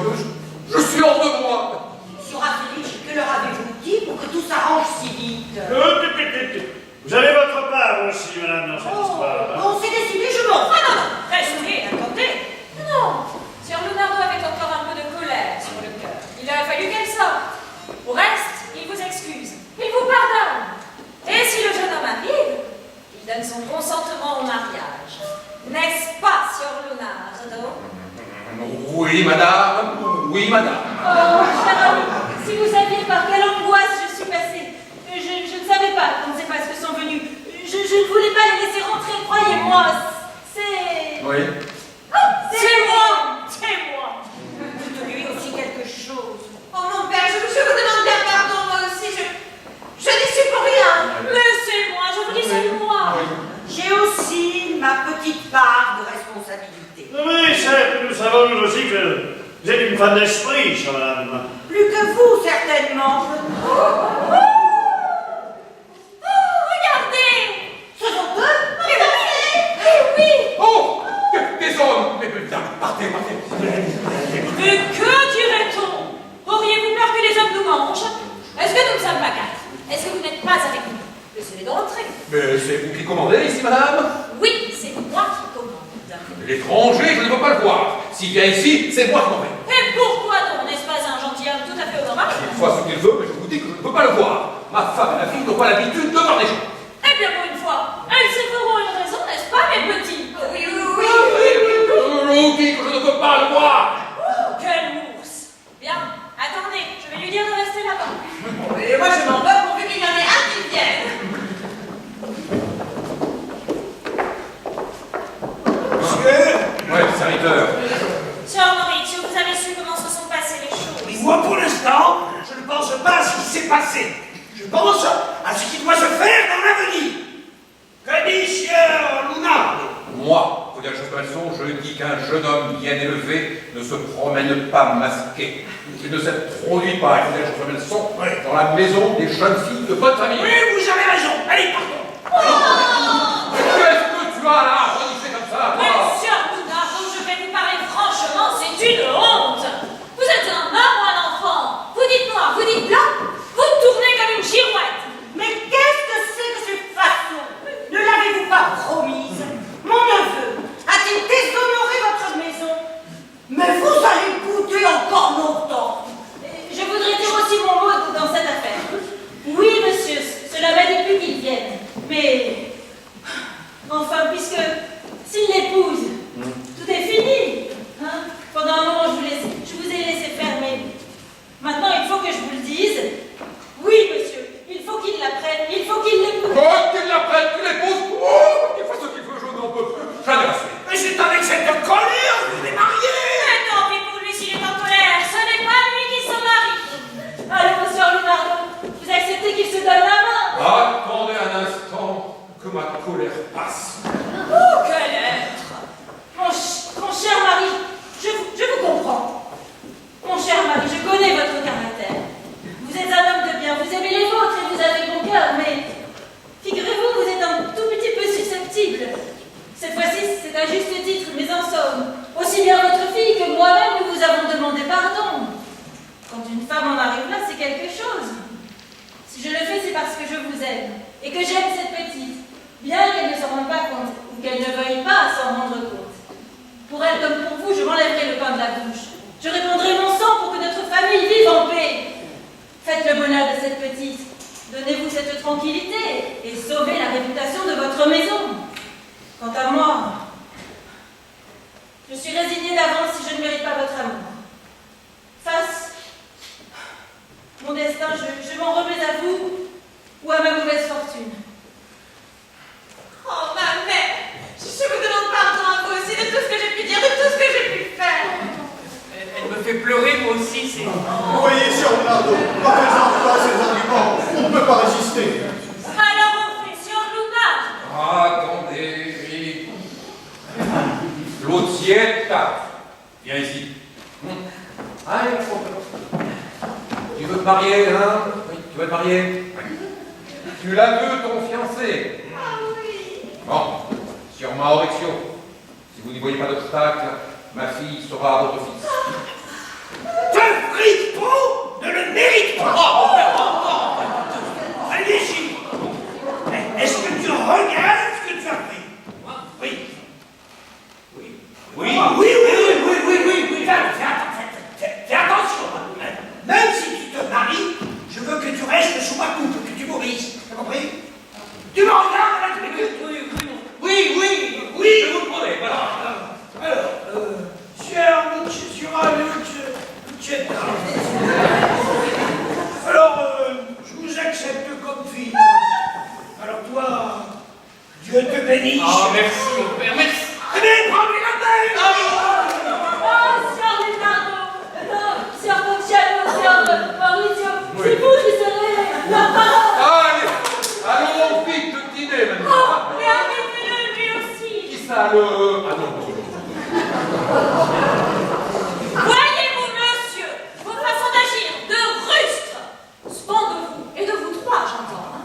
je suis hors de moi. Signora Felice, que leur avez-vous dit pour que tout s'arrange si vite? Vous avez votre part aussi, madame, dans cette histoire. On s'est décidé, je m'en Ah fous. non, non, restez, attendez. Non, Sir Lunardo avait encore un peu de colère sur le cœur. Il a fallu qu'elle sorte. Au reste, il vous excuse. Il vous pardonne. Et si le jeune homme arrive, il donne son consentement au mariage. N'est-ce pas, Sir Lunardo? Oui, madame, oui, madame. Oh, cher ami, si vous saviez par quelle angoisse je suis passée. Je ne savais pas qu'on ne sait pas ce que sont venus. Je ne voulais pas les laisser rentrer, croyez-moi. C'est... Oui. C'est moi. Dites lui aussi quelque chose. Oh mon père, je vous demande bien pardon, moi aussi, je n'y suis pour rien. Mais c'est moi, je vous dis c'est moi. J'ai aussi ma petite part de responsabilité. Oui, certes, nous savons nous aussi que vous êtes une femme d'esprit, chère madame. Plus que vous, certainement. Regardez. Ce sont eux? Eh oui. Oh, des hommes. Mais putain, partez. Mais que dirait-on? Auriez-vous peur que les hommes nous mangent? Est-ce que nous ne sommes pas quatre? Est-ce que vous n'êtes pas avec nous? Laissez-les d'entrer. Mais c'est vous qui commandez ici, madame? Oui, c'est moi qui commande. L'étranger, je ne veux pas le voir. S'il vient ici, c'est moi qui m'en vais. Et pourquoi donc? N'est-ce pas un gentilhomme tout à fait honorable? Il faut ce qu'il veut, mais je vous dis que je ne peux pas le voir. Ma femme et ma fille n'ont pas l'habitude de voir des gens. Eh bien, pour une fois, elles se feront une raison, n'est-ce pas, mes petits? Oui. Je vous dis que je ne peux pas le voir. Quel ours! Bien, attendez, je vais lui dire de rester là-bas. Et moi, je m'en vais pourvu qu'il y en ait un qui vienne. Ouais, serviteur. Sir Maurizio, vous avez su comment se sont passées les choses? Et moi, pour l'instant, je ne pense pas à ce qui s'est passé. Je pense à ce qui doit se faire dans l'avenir. Que dit Sieur Lunardo? Moi, pour dire les choses comme elles sont, je dis qu'un jeune homme bien élevé ne se promène pas masqué. Il ne s'introduit pas, il faut dire les choses comme elles sont, dans la maison des jeunes filles de bonne famille. Oui, vous avez raison. Allez, partons. Qu'est-ce que tu as là? Renifler comme ça, toi? Monsieur Lunardo, je vais vous parler franchement, c'est une honte! Vous êtes un homme ou un enfant? Vous dites noir, vous dites blanc? Vous tournez comme une girouette! Mais qu'est-ce que c'est que cette façon? Ne l'avez-vous pas promise? Mon neveu a-t-il déshonoré votre maison? Mais vous allez goûter encore longtemps. Je voudrais dire aussi mon mot dans cette affaire. Oui, monsieur, cela m'a déplu qu'ils viennent. Mais... Enfin, puisque Si je le fais, c'est parce que je vous aime et que j'aime cette petite, bien qu'elle ne s'en rende pas compte ou qu'elle ne veuille pas s'en rendre compte. Pour elle comme pour vous, je m'enlèverai le pain de la bouche. Je répandrai mon sang pour que notre famille vive en paix. Faites le bonheur de cette petite. Donnez-vous cette tranquillité et sauvez la réputation de votre maison. Quant à moi, je suis résignée d'avance si je ne mérite pas votre amour. Face mon destin, je m'en remets à vous ou à ma mauvaise fortune. Oh, ma mère, je vous demande pardon à vous aussi de tout ce que j'ai pu dire, de tout ce que j'ai pu faire. Elle me fait pleurer, moi aussi, c'est... Vous voyez, Sir Leonardo, quand elles emploient ces arguments, on ne peut pas résister. Alors on fait sur l'oumage. Attendez, oui. Claudietta, viens ici. Allez, tu veux te marier, hein? Oui, tu veux te marier? Tu la veux, ton fiancé? Ah oui. Bon, sûrement Orexio. Si vous n'y voyez pas d'obstacle, ma fille sera votre fils. Ce fripon ne le mérite pas. Allez-y. Est-ce que tu regrettes ce que tu as fait? Oui. Oui. Oui. Fais attention. Même si tu te maries, je veux que tu restes sous ma coupe, que tu m'obéisses. T'as compris? Tu me regardes avec les yeux. Oui. Je vous le promets, voilà. Alors, cher Lucetta. Alors, je vous accepte comme fille. Alors toi, Dieu te bénisse. Ah, merci, mon père, merci. Allez, prends-lui la main. Oh, Sir Leonardo! Non, Sir Ponciano, Sir Maurizio, c'est vous qui serez leur parent! Allez, allons vite dîner maintenant. Oh, mais arrêtez-le, lui aussi. Qui ça, le... Ah non. Voyez-vous, monsieur, vos façons d'agir, de rustre, font de vous, et de vous trois, j'entends, hein,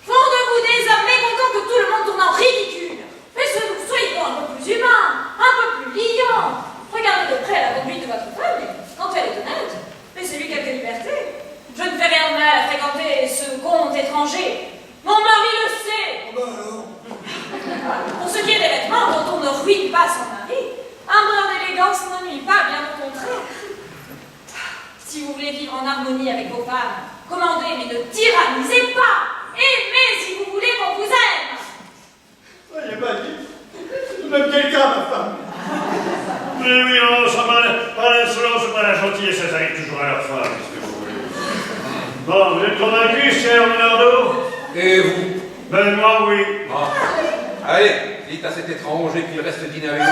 font de vous des hommes mécontents que tout le monde tourne en ridicule. Soyez un peu plus humain, un peu plus liant. Regardez de près la conduite de votre femme, et quand elle est honnête, laissez-lui quelques libertés. Je ne fais rien de mal à fréquenter ce comte étranger. Mon mari le sait. Pour ce qui est des vêtements dont on ne ruine pas son mari, un brin d'élégance ne nuit pas, bien au contraire. Si vous voulez vivre en harmonie avec vos femmes, commandez, mais ne tyrannisez pas. Aimez si vous voulez qu'on vous aime. Soyez pas dit. Même quelqu'un, ma femme. Oui, non, ça pas l'insolence, pas la gentillesse, ça arrive toujours à leur fin, qu'est-ce que vous voulez. Bon, vous êtes convaincu, cher Leonardo? Et vous? Ben, moi, oui. Bon. Allez, dites à cet étranger qu'il reste dîner avec nous.